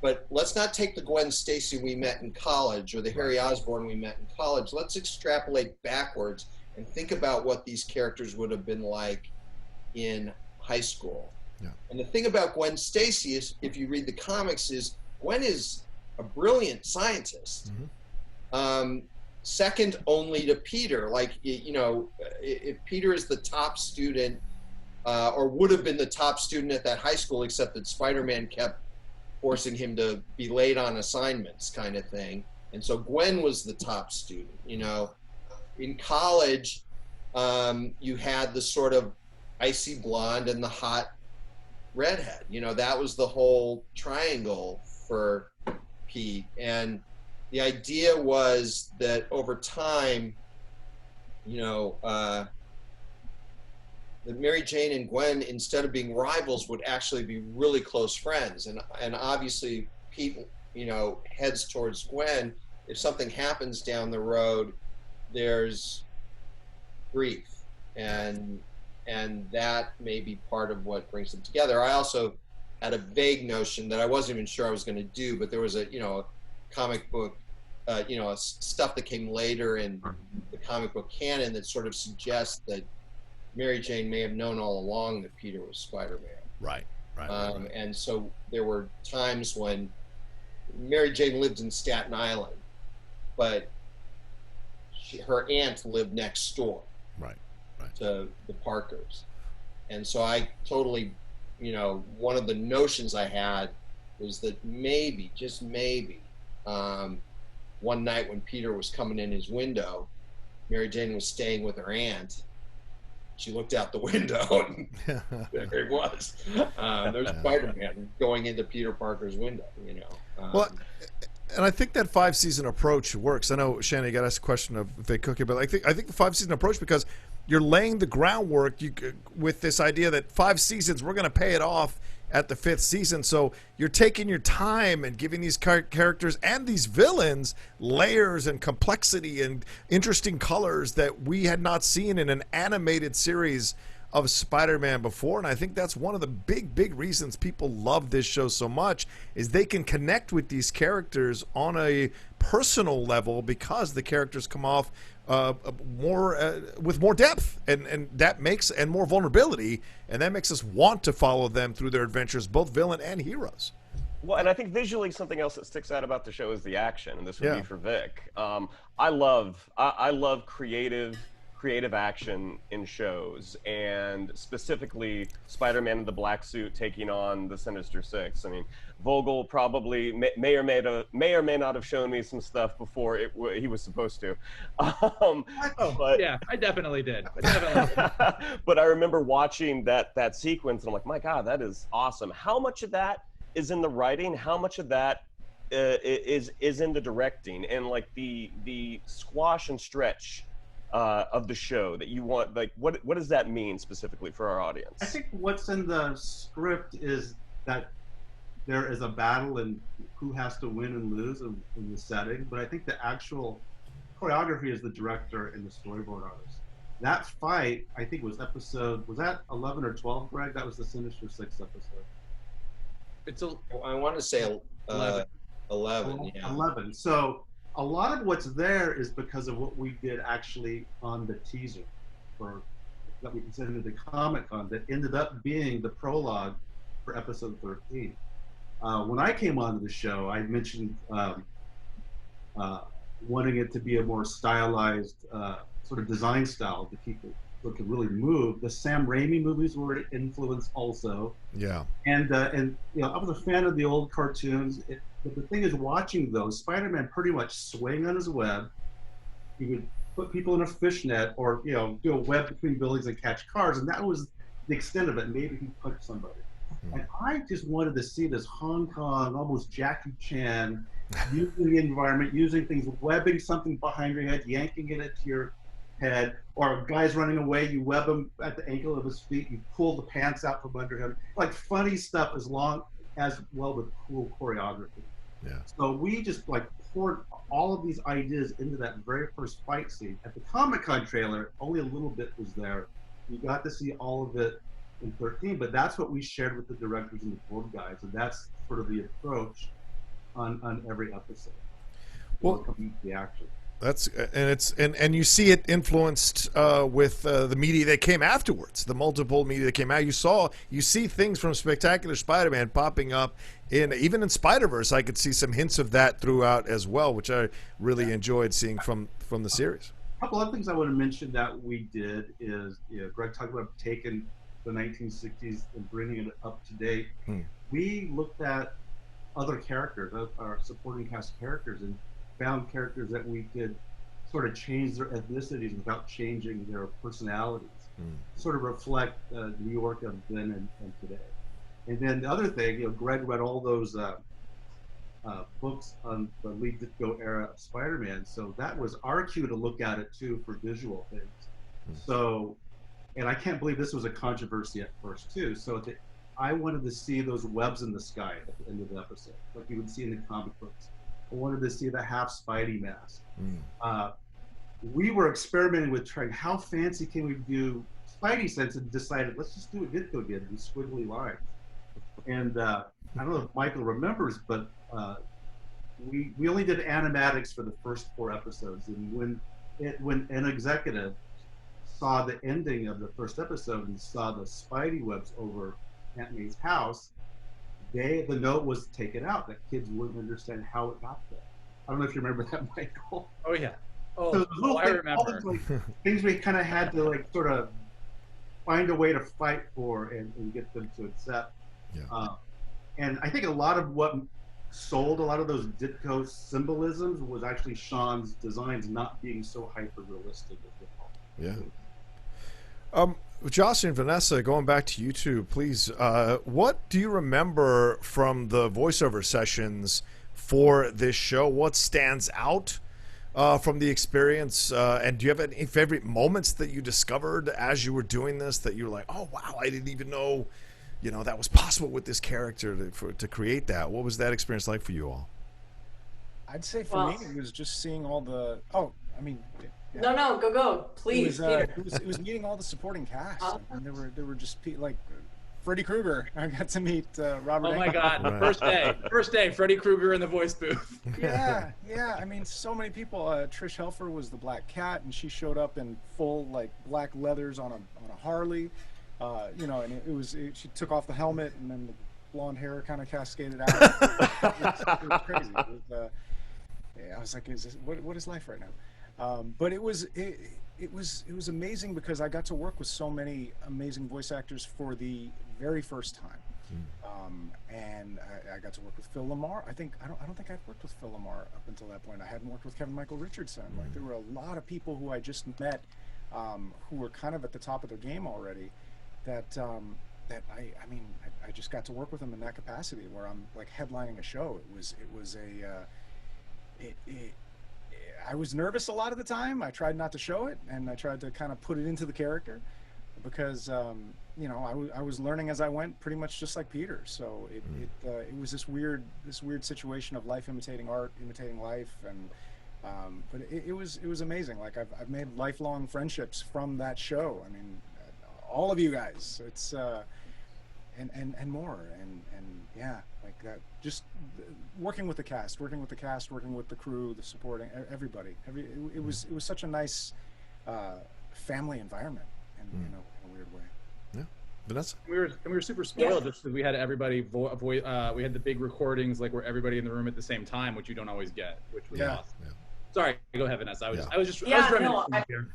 but let's not take the Gwen Stacy we met in college or the Harry Osborn we met in college. Let's extrapolate backwards and think about what these characters would have been like in high school. Yeah. And the thing about Gwen Stacy is, if you read the comics, is Gwen is a brilliant scientist. Second only to Peter. Like, if Peter is the top student, or would have been the top student at that high school, except that Spider-Man kept forcing him to be late on assignments, kind of thing. And so Gwen was the top student. In college, you had the sort of icy blonde and the hot redhead. That was the whole triangle for Pete. And the idea was that over time, that Mary Jane and Gwen, instead of being rivals, would actually be really close friends. And obviously Pete, heads towards Gwen. If something happens down the road, there's grief, and that may be part of what brings them together. I also had a vague notion that I wasn't even sure I was going to do, but there was a comic book, stuff that came later in the comic book canon that sort of suggests that Mary Jane may have known all along that Peter was Spider-Man. Right. And so there were times when Mary Jane lived in Staten Island, but her aunt lived next door Right. to the Parkers. And so I totally, one of the notions I had was that maybe, just maybe, one night when Peter was coming in his window, Mary Jane was staying with her aunt. She looked out the window and there he was. There's Spider-Man going into Peter Parker's window, Well, and I think that 5-season approach works. I know, Shannon, you got to ask a question of Vic Cookie, but I think the 5-season approach, because you're laying the groundwork with this idea that 5 seasons, we're going to pay it off at the 5th season. So you're taking your time and giving these characters and these villains layers and complexity and interesting colors that we had not seen in an animated series of Spider-Man before. And I think that's one of the big reasons people love this show so much, is they can connect with these characters on a personal level because the characters come off with more depth and that makes, and more vulnerability, and that makes us want to follow them through their adventures, both villain and heroes. Well, and I think visually something else that sticks out about the show is the action, and this would be for Vic. I love creative action in shows, and specifically Spider-Man in the black suit taking on the Sinister Six. I mean, Vogel probably may or may not have shown me some stuff before he was supposed to. But yeah, I definitely did. But I remember watching that sequence, and I'm like, my God, that is awesome. How much of that is in the writing? How much of that is in the directing, and like the squash and stretch of the show that you want? Like, what does that mean specifically for our audience? I think what's in the script is that there is a battle and who has to win and lose in the setting, but I think the actual choreography is the director and the storyboard artist. That fight, I think, was that 11 or 12, Greg? That was the Sinister Six episode. I want to say 11. 11, yeah. 11. So a lot of what's there is because of what we did actually on the teaser that we presented at Comic-Con that ended up being the prologue for episode 13. When I came onto the show, I mentioned wanting it to be a more stylized sort of design style to keep it so it could really move. The Sam Raimi movies were an influence also. Yeah. And I was a fan of the old cartoons. But the thing is, watching those, Spider-Man pretty much swing on his web. He would put people in a fishnet, or do a web between buildings and catch cars, and that was the extent of it. Maybe he punched somebody. And I just wanted to see this Hong Kong, almost Jackie Chan, using the environment, using things, webbing something behind your head, yanking it into your head, or a guy's running away, you web him at the ankle of his feet, you pull the pants out from under him. Like funny stuff as well with cool choreography. Yeah. So we just poured all of these ideas into that very first fight scene. At the Comic-Con trailer, only a little bit was there. You got to see all of it in 13, but that's what we shared with the directors and the board guys, and that's sort of the approach on every episode. Well, the action. That's and you see it influenced with the media that came afterwards, the multiple media that came out. You see things from Spectacular Spider-Man popping up even in Spider-Verse. I could see some hints of that throughout as well, which I really enjoyed seeing from the series. A couple other things I want to mention that we did is, Greg talked about taking the 1960s and bringing it up to date. We looked at other characters, our supporting cast characters, and found characters that we could sort of change their ethnicities without changing their personalities, sort of reflect New York of then and today. And then the other thing, Greg read all those books on the Lee Ditko era of Spider-Man, so that was our cue to look at it too for visual things. So, and I can't believe this was a controversy at first too. So I wanted to see those webs in the sky at the end of the episode, like you would see in the comic books. I wanted to see the half Spidey mask. We were experimenting with trying how fancy can we do Spidey sense, and decided let's just do what Ditko did, these squiggly lines. And I don't know if Michael remembers, but we only did animatics for the first 4 episodes. And when an executive saw the ending of the first episode and saw the Spidey webs over Aunt May's house, the note was taken out that kids wouldn't understand how it got there. I don't know if you remember that, Michael. Oh yeah. Oh, So the little I thing, all remember. those, like, things we kind of had to like sort of find a way to fight for and get them to accept. Yeah. And I think a lot of what sold a lot of those Ditko symbolisms was actually Sean's designs not being so hyper realistic as well. Yeah. Josh and Vanessa, going back to you two, please. What do you remember from the voiceover sessions for this show? What stands out from the experience? And do you have any favorite moments that you discovered as you were doing this that you were like, oh, wow, I didn't even know, that was possible with this character to create that? What was that experience like for you all? I'd say for me, it was just seeing all the. Oh, I mean. Yeah. No, go, please. It was meeting all the supporting cast, and there were just like Freddy Krueger. I got to meet Robert. Oh my God! Right. First day, Freddy Krueger in the voice booth. Yeah. I mean, so many people. Trish Helfer was the Black Cat, and she showed up in full like black leathers on a Harley. And she took off the helmet, and then the blonde hair kind of cascaded out. It was crazy. I was like, what is life right now? But it was amazing because I got to work with so many amazing voice actors for the very first time, and I got to work with Phil Lamar. I don't think I'd worked with Phil Lamar up until that point. I hadn't worked with Kevin Michael Richardson. Like there were a lot of people who I just met, who were kind of at the top of their game already. That I just got to work with them in that capacity where I'm like headlining a show. I was nervous a lot of the time. I tried not to show it, and I tried to kind of put it into the character because, I was learning as I went, pretty much just like Peter. So it was this weird situation of life imitating art, imitating life, and but it was amazing. Like I've made lifelong friendships from that show. I mean, all of you guys. It's and more, and yeah, like that. Just working with the cast, working with the crew, the supporting everybody. It was such a nice family environment, in a weird way. Yeah, Vanessa. We were super spoiled just because we had everybody we had the big recordings like where everybody in the room at the same time, which you don't always get, which was awesome. Yeah. Sorry, go ahead, Vanessa. I was reminiscing here.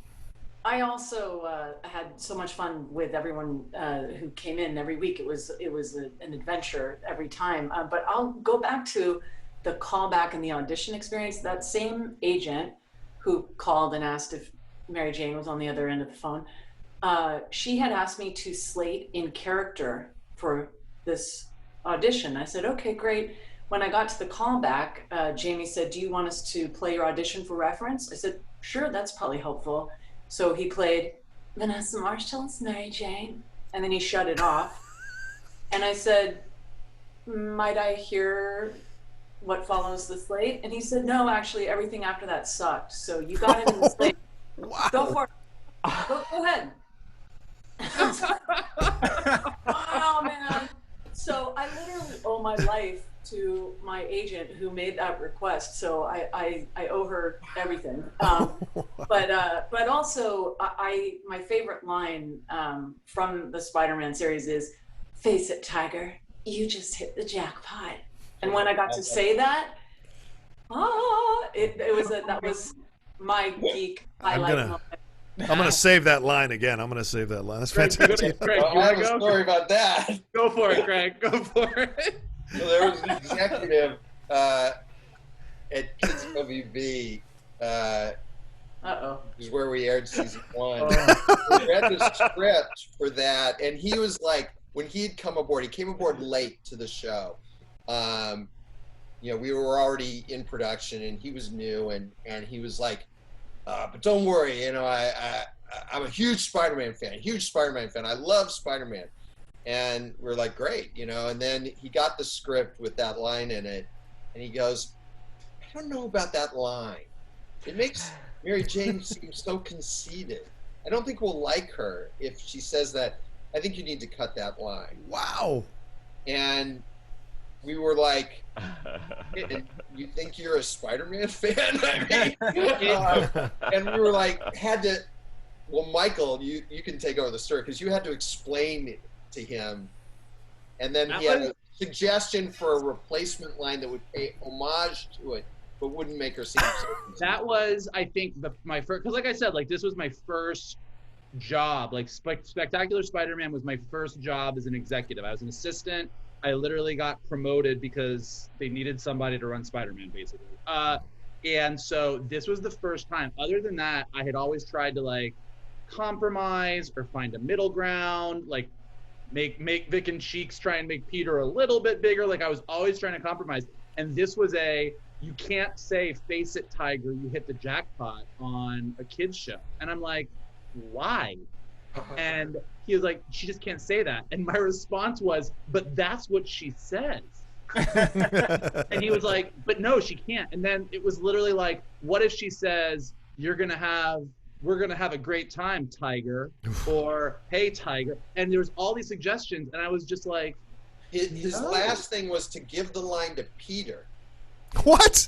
I also had so much fun with everyone who came in every week. It was an adventure every time. But I'll go back to the callback and the audition experience. That same agent who called and asked if Mary Jane was on the other end of the phone, she had asked me to slate in character for this audition. I said, okay, great. When I got to the callback, Jamie said, do you want us to play your audition for reference? I said, sure, that's probably helpful. So he played Vanessa Marshall's Mary Jane, and then he shut it off. And I said, might I hear what follows the slate? And he said, no, actually, everything after that sucked. So you got it in the slate. Wow. Go for it. Go ahead. Oh, man. So I literally owe my life to my agent who made that request, so I owe her everything. But also, my favorite line from the Spider-Man series is, "Face it, Tiger, you just hit the jackpot." And when I got to say that, that was my geek highlight moment. I'm gonna save that line again. I'm gonna save that line. That's fantastic. Craig, I have a story about that. Go for it, Craig. Go for it. So there was an executive at Kids WB. Is where we aired season 1. We read the script for that, and he was like, when he had come aboard, he came aboard late to the show. We were already in production, and he was new, and he was like, but don't worry, I'm a huge Spider-Man fan. I love Spider-Man. And we're like, great, and then he got the script with that line in it, and he goes, I don't know about that line. It makes Mary Jane seem so conceited. I don't think we'll like her if she says that. I think you need to cut that line. Wow. And we were like, you think you're a Spider-Man fan? And we were like, well, Michael, you can take over the story, because you had to explain to him, and then he had a suggestion for a replacement line that would pay homage to it, but wouldn't make her seem so. That was, I think, my first, because like I said, like this was my first job. Like Spectacular Spider-Man was my first job as an executive. I was an assistant. I literally got promoted because they needed somebody to run Spider-Man, basically. And so this was the first time. Other than that, I had always tried to like compromise or find a middle ground, like make Vic and Cheeks try and make Peter a little bit bigger. Like I was always trying to compromise. And this was you can't say face it, Tiger, you hit the jackpot on a kid's show. And I'm like, why? And he was like, she just can't say that. And my response was, but that's what she says. And he was like, but no, she can't. And then it was literally like, what if she says, we're gonna have a great time, Tiger, or hey, Tiger. And there was all these suggestions, and I was just like, his no. last thing was to give the line to Peter. What?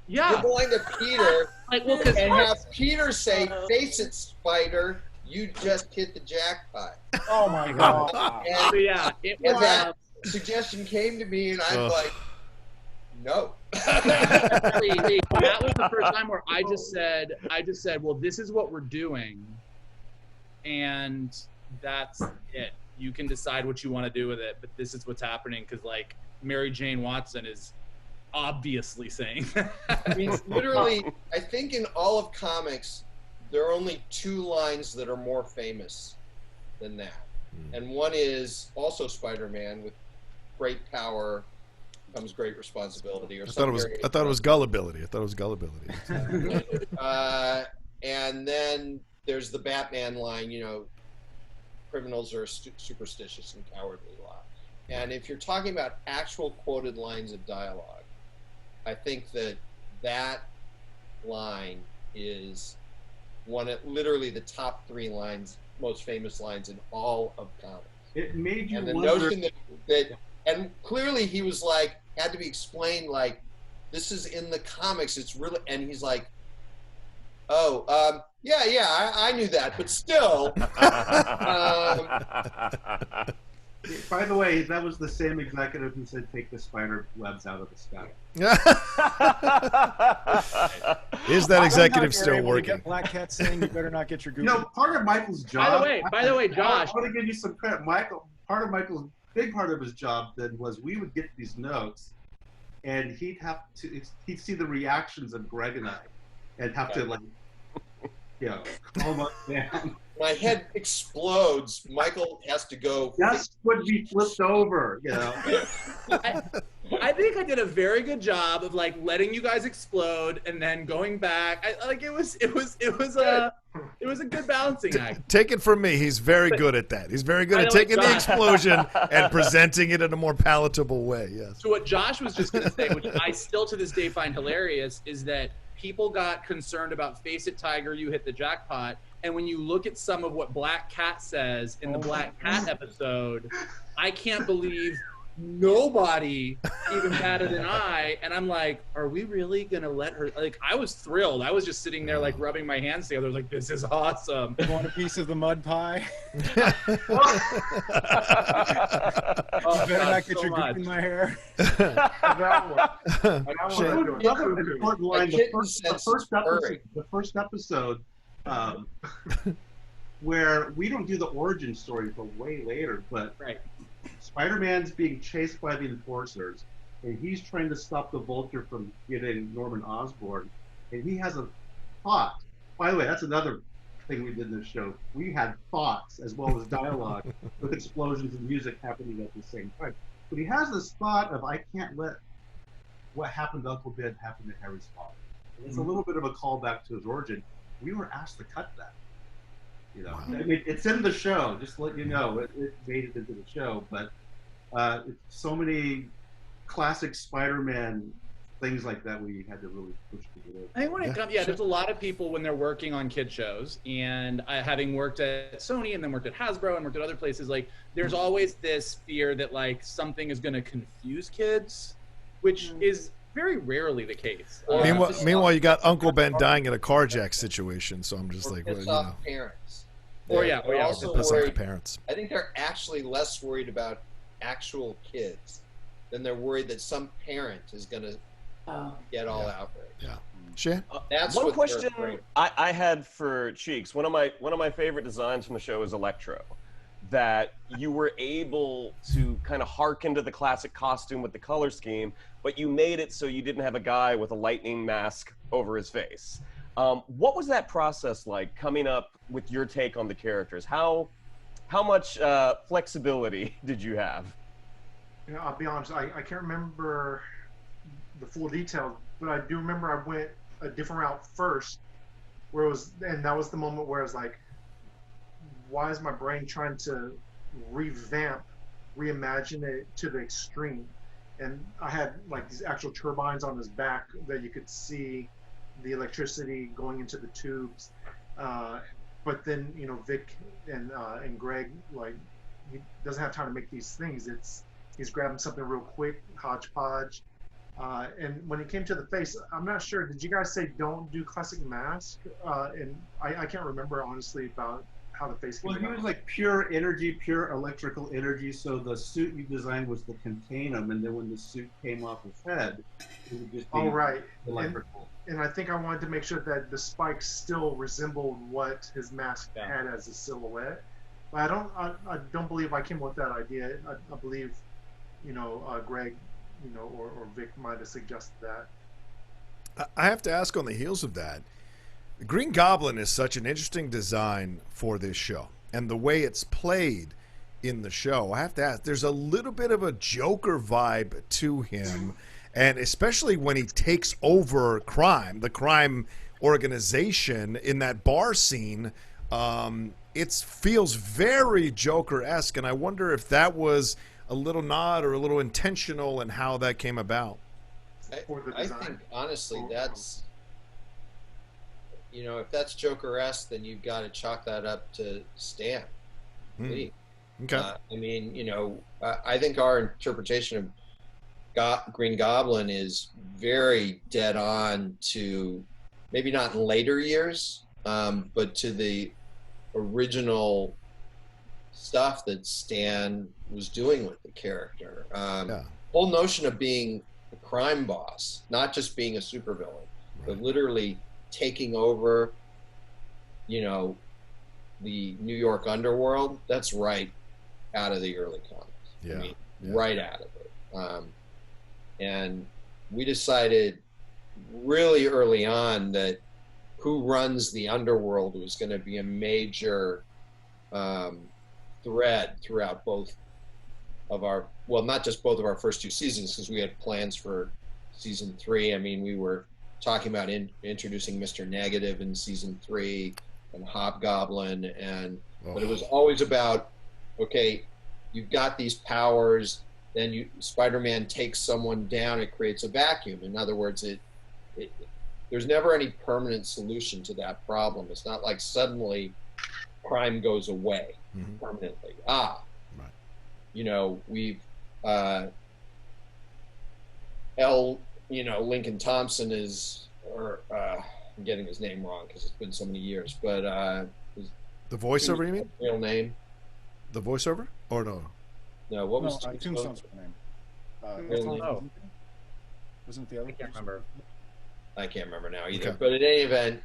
Yeah. Give the line to Peter, Like, well, and have Peter say, "Face it, Spider, you just hit the jackpot." Oh my god. so yeah, it And was. that suggestion came to me, and I'm like, no. That was the first time where I just said, well, this is what we're doing, and that's it. You can decide what you want to do with it, but this is what's happening because like Mary Jane Watson is obviously saying that. I mean, literally, I think in all of comics, there are only 2 lines that are more famous than that. And one is also Spider-Man, with great power comes great responsibility. Or I thought it was gullibility. And then there's the Batman line, criminals are superstitious and cowardly lot. And if you're talking about actual quoted lines of dialogue, I think that line is literally the top 3 lines, most famous lines in all of comics. It made you And the wonder. notion that and clearly he was like, had to be explained, like, this is in the comics, it's really, and he's like, I knew that, but still. By the way, that was the same executive who said, "Take the spider webs out of the sky." Is that executive You're still able to working? get Black Cat saying you better not get your Google. Part of Michael's job. By the way, Josh. I want to give you some credit. Big part of his job then was we would get these notes, and he'd see the reactions of Greg and I, and have to calm us down. My head explodes. Michael has to go. Just would be flipped over, I think I did a very good job of like letting you guys explode and then going back. It was a good balancing act. Take it from me, he's very good at that. He's very good at taking the explosion and presenting it in a more palatable way. Yes. So what Josh was just going to say, which I still to this day find hilarious, is that people got concerned about "Face It, Tiger, you hit the jackpot." And when you look at some of what Black Cat says in the Black Cat episode, I can't believe nobody even batted an eye. And I'm like, are we really going to let her? Like, I was thrilled. I was just sitting there, like, rubbing my hands together. I was like, this is awesome. You want a piece of the mud pie? Oh, You better God, not get so your much. goop in my hair. Another important line. The first episode, where we don't do the origin story until way later, but Right. Spider-Man's being chased by the enforcers, and he's trying to stop the Vulture from getting Norman Osborn, and he has a thought. By the way, that's another thing we did in this show. We had thoughts as well as dialogue with explosions and music happening at the same time. But he has this thought of, I can't let what happened to Uncle Ben happen to Harry's father. And it's a little bit of a callback to his origin. We were asked to cut that. Wow. I mean, it's in the show. Just to let you know, it made it into the show. But so many classic Spider-Man things like that we had to really push to get in. I think when it comes, there's a lot of people when they're working on kid shows, and having worked at Sony and then worked at Hasbro and worked at other places, like there's always this fear that like something is going to confuse kids, which is very rarely the case. Meanwhile, you got Uncle Ben dying in a carjack situation, so I'm just like, piss well, off parents. They're also piss off the worried. parents. I think they're actually less worried about actual kids than they're worried that some parent is going to get all out there. Yeah. Shan? That's One what question they're great. I had for Cheeks. One of my favorite designs from the show is Electro. That you were able to kind of harken to the classic costume with the color scheme, but you made it so you didn't have a guy with a lightning mask over his face. What was that process like, coming up with your take on the characters? How much flexibility did you have? You know, I'll be honest, I can't remember the full details, but I do remember I went a different route first, where it was, and that was the moment where I was like, why is my brain trying to reimagine it to the extreme? And I had like these actual turbines on his back that you could see the electricity going into the tubes. But then, you know, Vic and Greg, like, he doesn't have time to make these things. He's grabbing something real quick, hodgepodge. And when it came to the face, I'm not sure. Did you guys say don't do classic mask? And I can't remember honestly about how the face came Well, he about. was like pure energy, pure electrical energy. So the suit you designed was to contain him, and then when the suit came off his head, it would just be right. electrical. And I think I wanted to make sure that the spikes still resembled what his mask had as a silhouette. But I don't believe I came up with that idea. I believe, you know, Greg, you know, or Vic might have suggested that. I have to ask, on the heels of that, Green Goblin is such an interesting design for this show, and the way it's played in the show. I have to ask, there's a little bit of a Joker vibe to him, and especially when he takes over the crime organization in that bar scene. It feels very Joker-esque, and I wonder if that was a little nod or a little intentional in how that came about. I think honestly that's, you know, if that's Joker-esque, then you've got to chalk that up to Stan Lee. Okay. I mean, you know, I think our interpretation of Green Goblin is very dead on to, maybe not in later years, but to the original stuff that Stan was doing with the character. Whole notion of being a crime boss, not just being a supervillain, but literally taking over, you know, the New York underworld. That's right out of the early comics. Right out of it. And we decided really early on that who runs the underworld was going to be a major thread throughout both of our, well, not just both of our first two seasons, because we had plans for season 3. I mean, we were talking about introducing Mr. Negative in season 3 and Hobgoblin, but it was always about, okay, you've got these powers, then Spider-Man takes someone down, it creates a vacuum. In other words, there's never any permanent solution to that problem. It's not like suddenly crime goes away permanently. You know, we've Lincoln Thompson is, or I'm getting his name wrong because it's been so many years, but the voiceover, you mean? Real name? The voiceover? Or no? No, what was Tombstone's name? Wasn't the other? I can't remember. I can't remember now either. Okay. But in any event,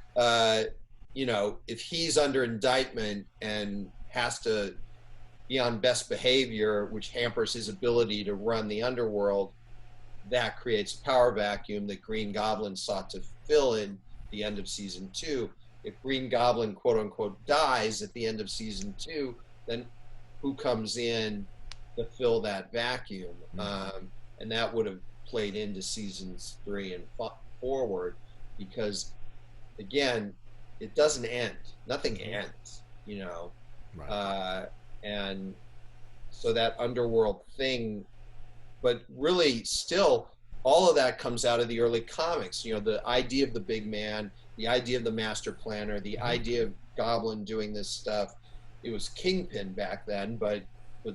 you know, if he's under indictment and has to be on best behavior, which hampers his ability to run the underworld, that creates a power vacuum that Green Goblin sought to fill in the end of season 2. If Green Goblin, quote unquote, dies at the end of season 2, then who comes in to fill that vacuum? And that would have played into seasons 3 and forward, because again, it doesn't end. Nothing ends, you know. And so that underworld thing, but really still all of that comes out of the early comics. You know, the idea of the big man, the idea of the master planner, the idea of Goblin doing this stuff. It was Kingpin back then, but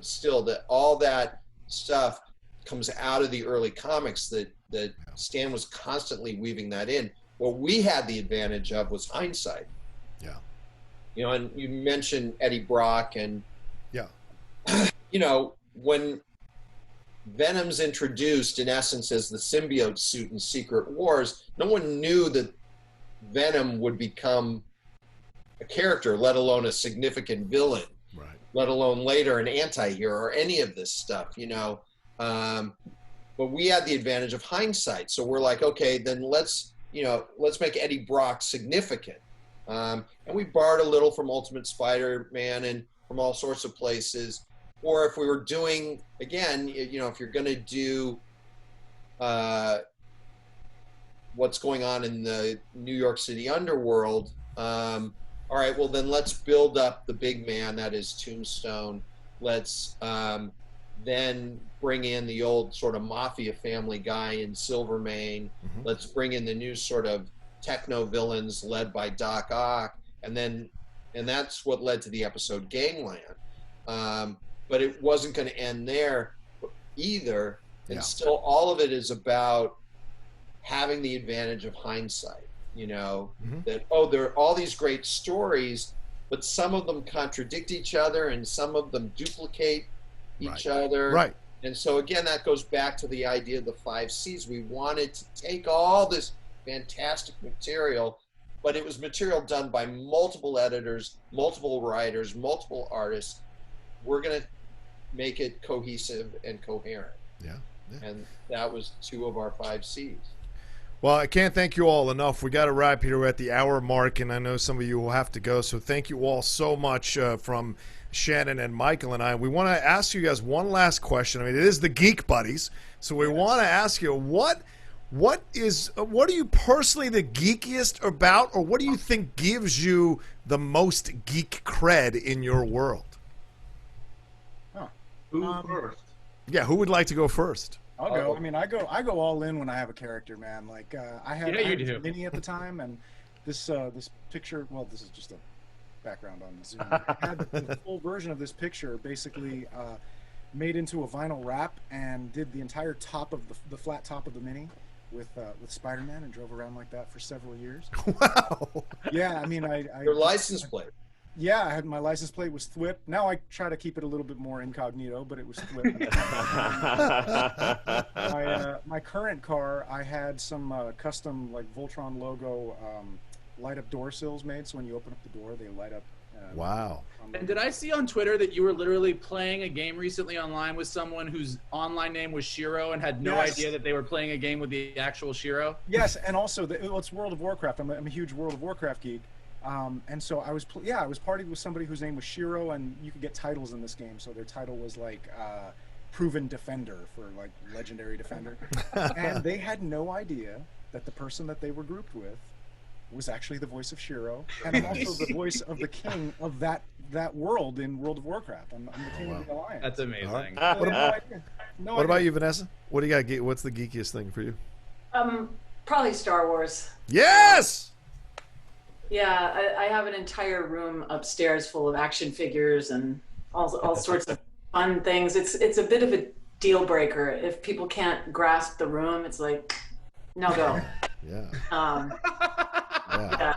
still, that all that stuff comes out of the early comics that Stan was constantly weaving that in. What we had the advantage of was hindsight. You know, and you mentioned Eddie Brock, and you know, when Venom's introduced in essence as the symbiote suit in Secret Wars, no one knew that Venom would become a character, let alone a significant villain, Right. let alone later an anti-hero or any of this stuff, you know. But we had the advantage of hindsight. So we're like, okay, then let's make Eddie Brock significant. And we borrowed a little from Ultimate Spider-Man and from all sorts of places. Or if we were doing, again, you know, if you're going to do what's going on in the New York City underworld, all right, well, then let's build up the big man that is Tombstone. Let's then bring in the old sort of mafia family guy in Silvermane. Mm-hmm. Let's bring in the new sort of techno villains led by Doc Ock. And that's what led to the episode Gangland. But it wasn't going to end there either. And Yeah. still all of it is about having the advantage of hindsight, you know, Mhm. that, there are all these great stories, but some of them contradict each other and some of them duplicate each other. Right. And so again, that goes back to the idea of the 5 C's. We wanted to take all this fantastic material, but it was material done by multiple editors, multiple writers, multiple artists. We're going to make it cohesive and coherent. Yeah. And that was 2 of our 5 C's. Well, I can't thank you all enough. We got to wrap here. We're at the hour mark, and I know some of you will have to go. So thank you all so much from Shannon and Michael and I. We want to ask you guys one last question. I mean, it is the Geek Buddies, so we want to ask you what are you personally the geekiest about, or what do you think gives you the most geek cred in your world? Who first? Yeah, who would like to go first? I'll go. I mean, I go all in when I have a character, man. Like I had a mini at the time, and this picture. Well, this is just a background on the Zoom. I had the full version of this picture, basically made into a vinyl wrap, and did the entire top of the flat top of the mini with Spider-Man, and drove around like that for several years. Wow. Yeah, I mean, Your license plate. Yeah, I had my license plate was Thwip. Now I try to keep it a little bit more incognito, but it was Thwip. My current car, I had some custom like Voltron logo light up door sills made, so when you open up the door, they light up. Wow. And did I see on Twitter that you were literally playing a game recently online with someone whose online name was Shiro and had no idea that they were playing a game with the actual Shiro? Yes, and also it's World of Warcraft. I'm a huge World of Warcraft geek. And so I was partied with somebody whose name was Shiro, and you could get titles in this game. So their title was like Proven Defender for like Legendary Defender. And they had no idea that the person that they were grouped with was actually the voice of Shiro, and I'm also the voice of the king of that world in World of Warcraft. I'm the king of the Alliance. That's amazing. What about you, Vanessa? What do you got? What's the geekiest thing for you? Probably Star Wars. Yes! Yeah, I have an entire room upstairs full of action figures and all sorts of fun things. It's a bit of a deal breaker. If people can't grasp the room, it's like, no go. Yeah. Yeah.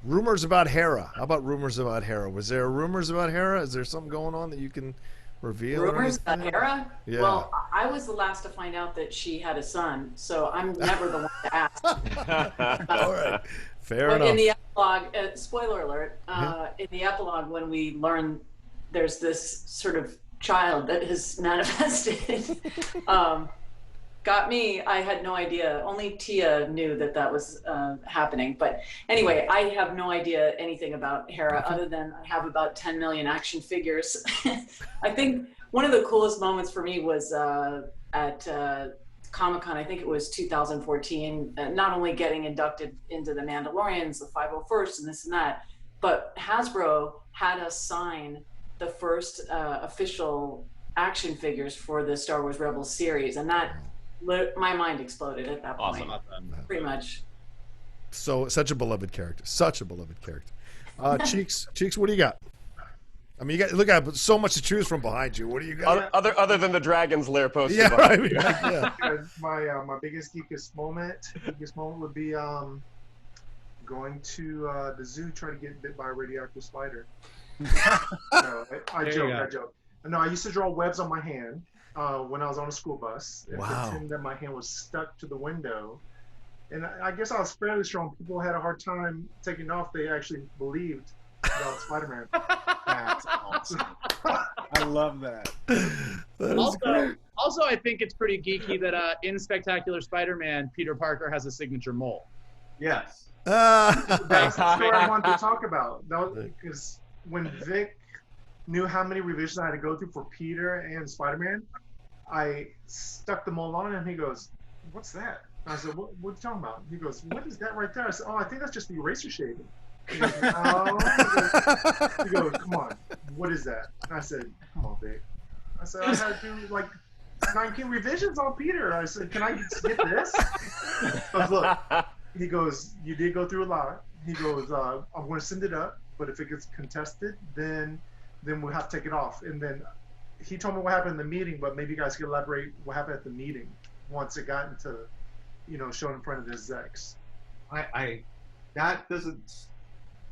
Rumors about Hera. How about rumors about Hera? Was there rumors about Hera? Is there something going on that you can reveal? Rumors about Hera? Yeah. Well, I was the last to find out that she had a son, so I'm never the one to ask. All right. Fair but enough. in the epilogue, spoiler alert, in the epilogue when we learn there's this sort of child that has manifested, got me. I had no idea. Only Tia knew that was happening. But anyway, I have no idea anything about Hera other than I have about 10 million action figures. I think one of the coolest moments for me was at Comic-Con, I think it was 2014, not only getting inducted into the Mandalorians, the 501st and this and that, but Hasbro had us sign the first official action figures for the Star Wars Rebels series, and that my mind exploded at that point. Awesome. Pretty much. So such a beloved character. Such a beloved character. Cheeks, what do you got? I mean, you got look at so much to choose from behind you. What do you got? Other than the Dragon's Lair poster. Yeah, right. Yeah. My biggest geekiest moment would be going to the zoo trying to get bit by a radioactive spider. No, I joke. No, I used to draw webs on my hand. when I was on a school bus and Wow. pretended that my hand was stuck to the window. And I guess I was fairly strong. People had a hard time taking it off. They actually believed that I was Spider-Man. That's awesome. I love that. That is great. Also, I think it's pretty geeky that in Spectacular Spider-Man, Peter Parker has a signature mole. Yes. That's the story I wanted to talk about. Because when Vic knew how many revisions I had to go through for Peter and Spider-Man, I stuck the mold on him. He goes, "What's that?" And I said, what are you talking about? He goes, "What is that right there?" I said, "Oh, I think that's just the eraser shaving." He goes, "Oh." He goes, "Come on, what is that?" And I said, "Come on, Vic." I said, "I had to do like 19 revisions on Peter." I said, "Can I get this?" But look, he goes, "You did go through a lot." He goes, "I'm going to send it up, but if it gets contested, then we'll have to take it off." And then he told me what happened in the meeting, but maybe you guys can elaborate what happened at the meeting once it got into, shown in front of the execs. That doesn't.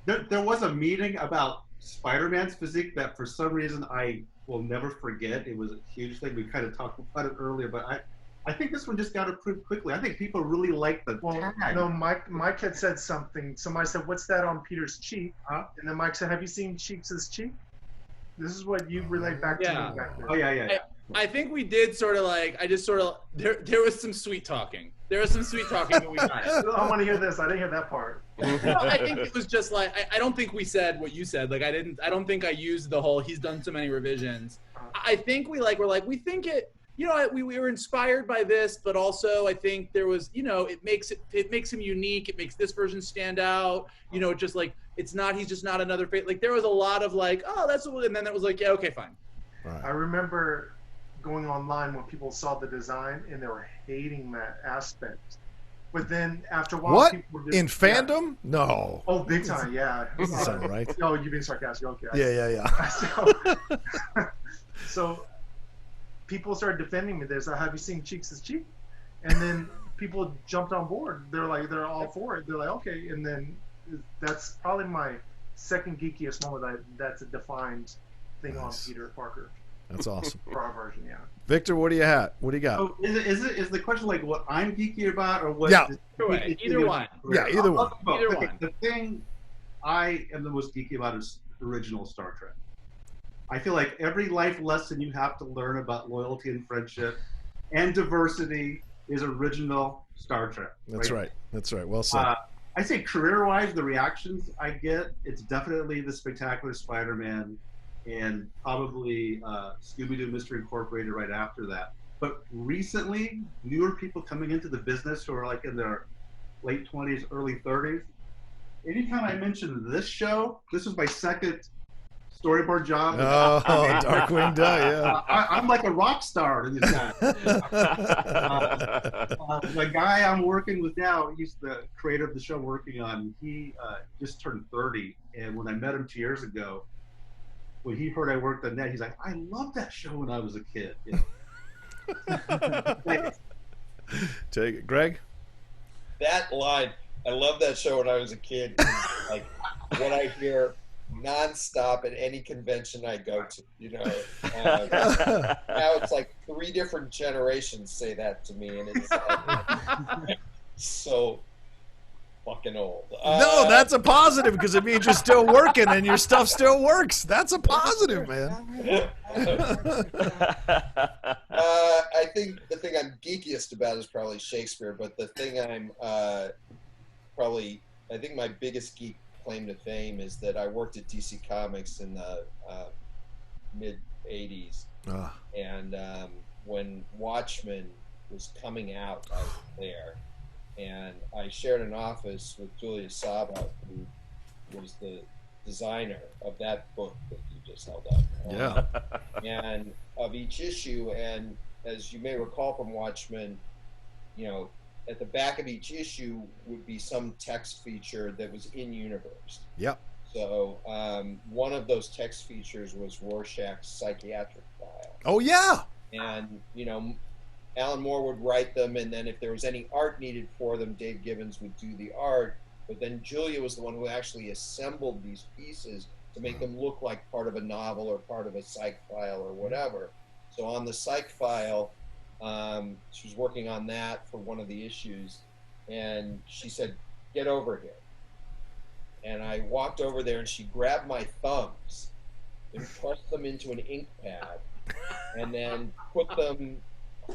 There was a meeting about Spider-Man's physique that for some reason I will never forget. It was a huge thing. We kind of talked about it earlier, but I think this one just got approved quickly. I think people really like the tag. No, Mike had said something. Somebody said, "What's that on Peter's cheek?" And then Mike said, "Have you seen Cheeks' cheek?" This is what you relayed back to me back then. Oh yeah. I think we did sort of like, there was some sweet talking. There was some sweet talking that we got. I want to hear this. I didn't hear that part. No, I think it was just like, I don't think we said what you said. Like, I don't think I used the whole, he's done so many revisions. I think we think it, we were inspired by this, but also I think there was, it makes him unique. It makes this version stand out. Just like, he's just not another face. Like, there was a lot of like, oh, that's what, and then it was like, yeah, okay, fine. Right. I remember going online when people saw the design and they were hating that aspect. But then after a while, What? people were just, In fandom? No. Oh, big time, yeah. Is that right? Oh, you've been sarcastic. Okay. Yeah. So people started defending me. There's, "Have you seen Cheeks' cheek?" And then people jumped on board. They're all for it. They're like, okay. And then that's probably my second geekiest moment. That's a defined thing on Peter Parker. That's awesome. For our version, yeah. Victor, what do you got? So is the question like what I'm geeky about or what? Yeah. Either one. Yeah, either one. Either one. The thing I am the most geeky about is original Star Trek. I feel like every life lesson you have to learn about loyalty and friendship and diversity is original Star Trek. That's right. Well said. I say career-wise, the reactions I get, it's definitely the Spectacular Spider-Man and probably Scooby-Doo Mystery Incorporated right after that. But recently, newer people coming into the business who are like in their late 20s, early 30s, anytime I mention this show, this was my second storyboard job. Oh, Darkwing Duck, yeah. I'm like a rock star to these guys. The guy I'm working with now, he's the creator of the show I'm working on. He just turned 30, and when I met him 2 years ago, when he heard I worked on that, he's like, "I loved that show when I was a kid." Take it, Greg. That line, "I love that show when I was a kid," is like what I hear nonstop at any convention I go to. Now it's like 3 different generations say that to me, and it's like, so fucking old. No, that's a positive because it means you're still working and your stuff still works. That's a positive, man. I think the thing I'm geekiest about is probably Shakespeare, but the thing I'm I think my biggest geek claim to fame is that I worked at DC Comics in the mid 80s, and when Watchmen was coming out, I was there, and I shared an office with Julia Saba, who was the designer of that book that you just held up. And of each issue, and as you may recall from Watchmen, at the back of each issue would be some text feature that was in universe. Yep. So one of those text features was Rorschach's psychiatric file. Oh yeah. And Alan Moore would write them, and then if there was any art needed for them, Dave Gibbons would do the art. But then Julia was the one who actually assembled these pieces to make them look like part of a novel or part of a psych file or whatever. So on the psych file, she was working on that for one of the issues, and she said, "Get over here." And I walked over there, and she grabbed my thumbs and pressed them into an ink pad, and then put them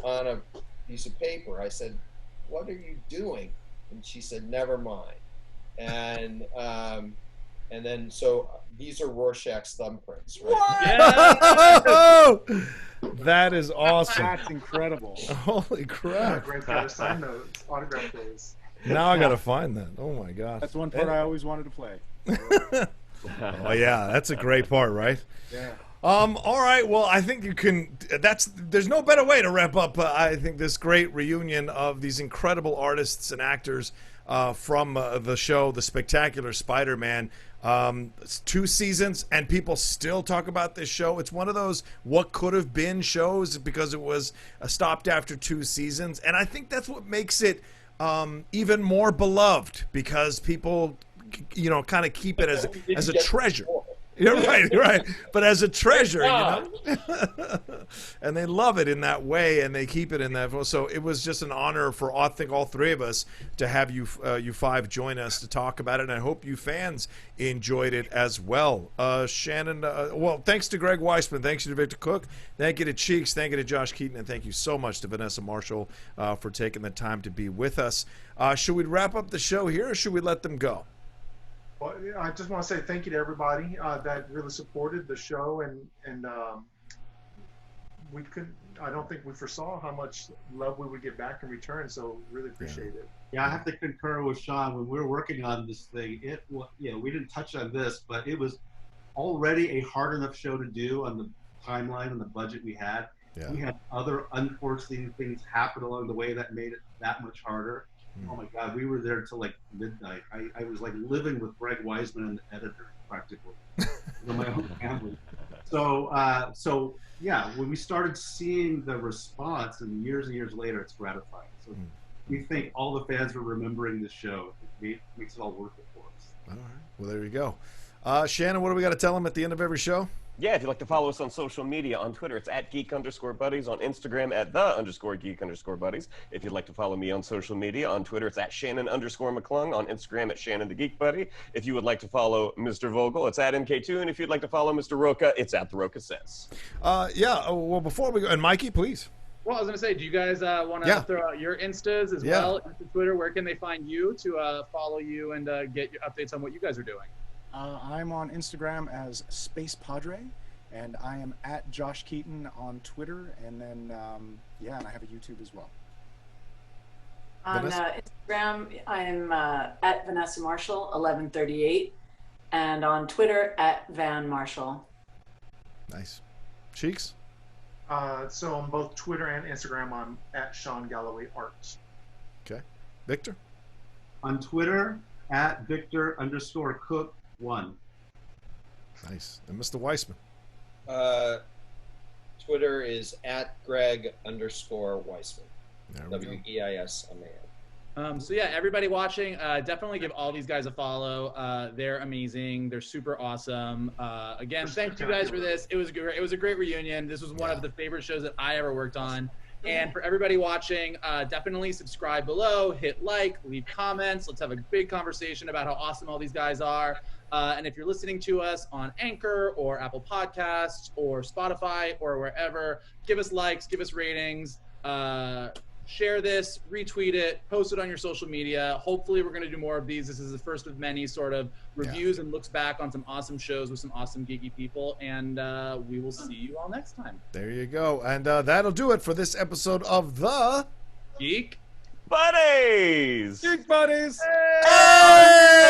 on a piece of paper. I said, "What are you doing?" And she said, "Never mind." And then so these are Rorschach's thumbprints, right? What? That is awesome. That's incredible. Holy crap. Great pair of sign notes, autograph days. Now I got to find that. Oh, my gosh. That's one part I always wanted to play. Oh, yeah. That's a great part, right? Yeah. All right. Well, I think you can. There's no better way to wrap up. I think this great reunion of these incredible artists and actors from the show, The Spectacular Spider-Man. It's 2 seasons, and people still talk about this show. It's one of those what could have been shows because it was stopped after 2 seasons, and I think that's what makes it even more beloved because people, kind of keep it as a treasure. You're right. But as a treasure, and they love it in that way, and they keep it in that. So it was just an honor for I think all 3 of us to have you 5 join us to talk about it, and I hope you fans enjoyed it as well. Shannon, well, thanks to Greg Weissman, thanks to Victor Cook, thank you to Cheeks, thank you to Josh Keaton, and thank you so much to Vanessa Marshall for taking the time to be with us. Should we wrap up the show here, or should we let them go? Well, I just want to say thank you to everybody that really supported the show, and we couldn't. I don't think we foresaw how much love we would get back in return. So really appreciate it. Yeah, I have to concur with Sean. When we were working on this thing, we didn't touch on this, but it was already a hard enough show to do on the timeline and the budget we had. Yeah. We had other unforeseen things happen along the way that made it that much harder. Oh my God, we were there till like midnight. I was like living with Greg Weisman and the editor practically, my own family. So yeah, when we started seeing the response, and years later, it's gratifying. So we think all the fans were remembering the show. It makes it all worth it for us. All right. Well, there you go. Shannon, what do we got to tell them at the end of every show? Yeah, if you'd like to follow us on social media, on Twitter, it's @geek_buddies, on Instagram, @the_geek_buddies. If you'd like to follow me on social media, on Twitter, it's @Shannon_McClung, on Instagram, @Shannon the Geek Buddy. If you would like to follow Mr. Vogel, it's @MK2, and if you'd like to follow Mr. Rocha, it's @The Says. Well, before we go, and Mikey, please. Well, I was going to say, do you guys want to throw out your Instas as well? Insta, Twitter, where can they find you to follow you and get your updates on what you guys are doing? I'm on Instagram as Space Padre, and I am @Josh Keaton on Twitter, and then and I have a YouTube as well. On Instagram, I'm @Vanessa Marshall 1138, and on Twitter @VanMarshall. Nice. Cheeks. So on both Twitter and Instagram, I'm @Sean Galloway Art. Okay. Victor. On Twitter @Victor_Cook1. Nice. And Mr. Weissman. Twitter is @Greg_Weissman. WEIS. So yeah, everybody watching, definitely give all these guys a follow. They're amazing. They're super awesome. Again, thank you guys for this. It was great. It was a great reunion. This was one of the favorite shows that I ever worked on. And for everybody watching, definitely subscribe below, hit like, leave comments. Let's have a big conversation about how awesome all these guys are. And if you're listening to us on Anchor or Apple Podcasts or Spotify or wherever, give us likes, give us ratings, share this, retweet it, post it on your social media. Hopefully we're going to do more of these. This is the first of many sort of reviews and looks back on some awesome shows with some awesome geeky people. And we will see you all next time. There you go. And that'll do it for this episode of the Geek Buddies! Geek Buddies! Hey!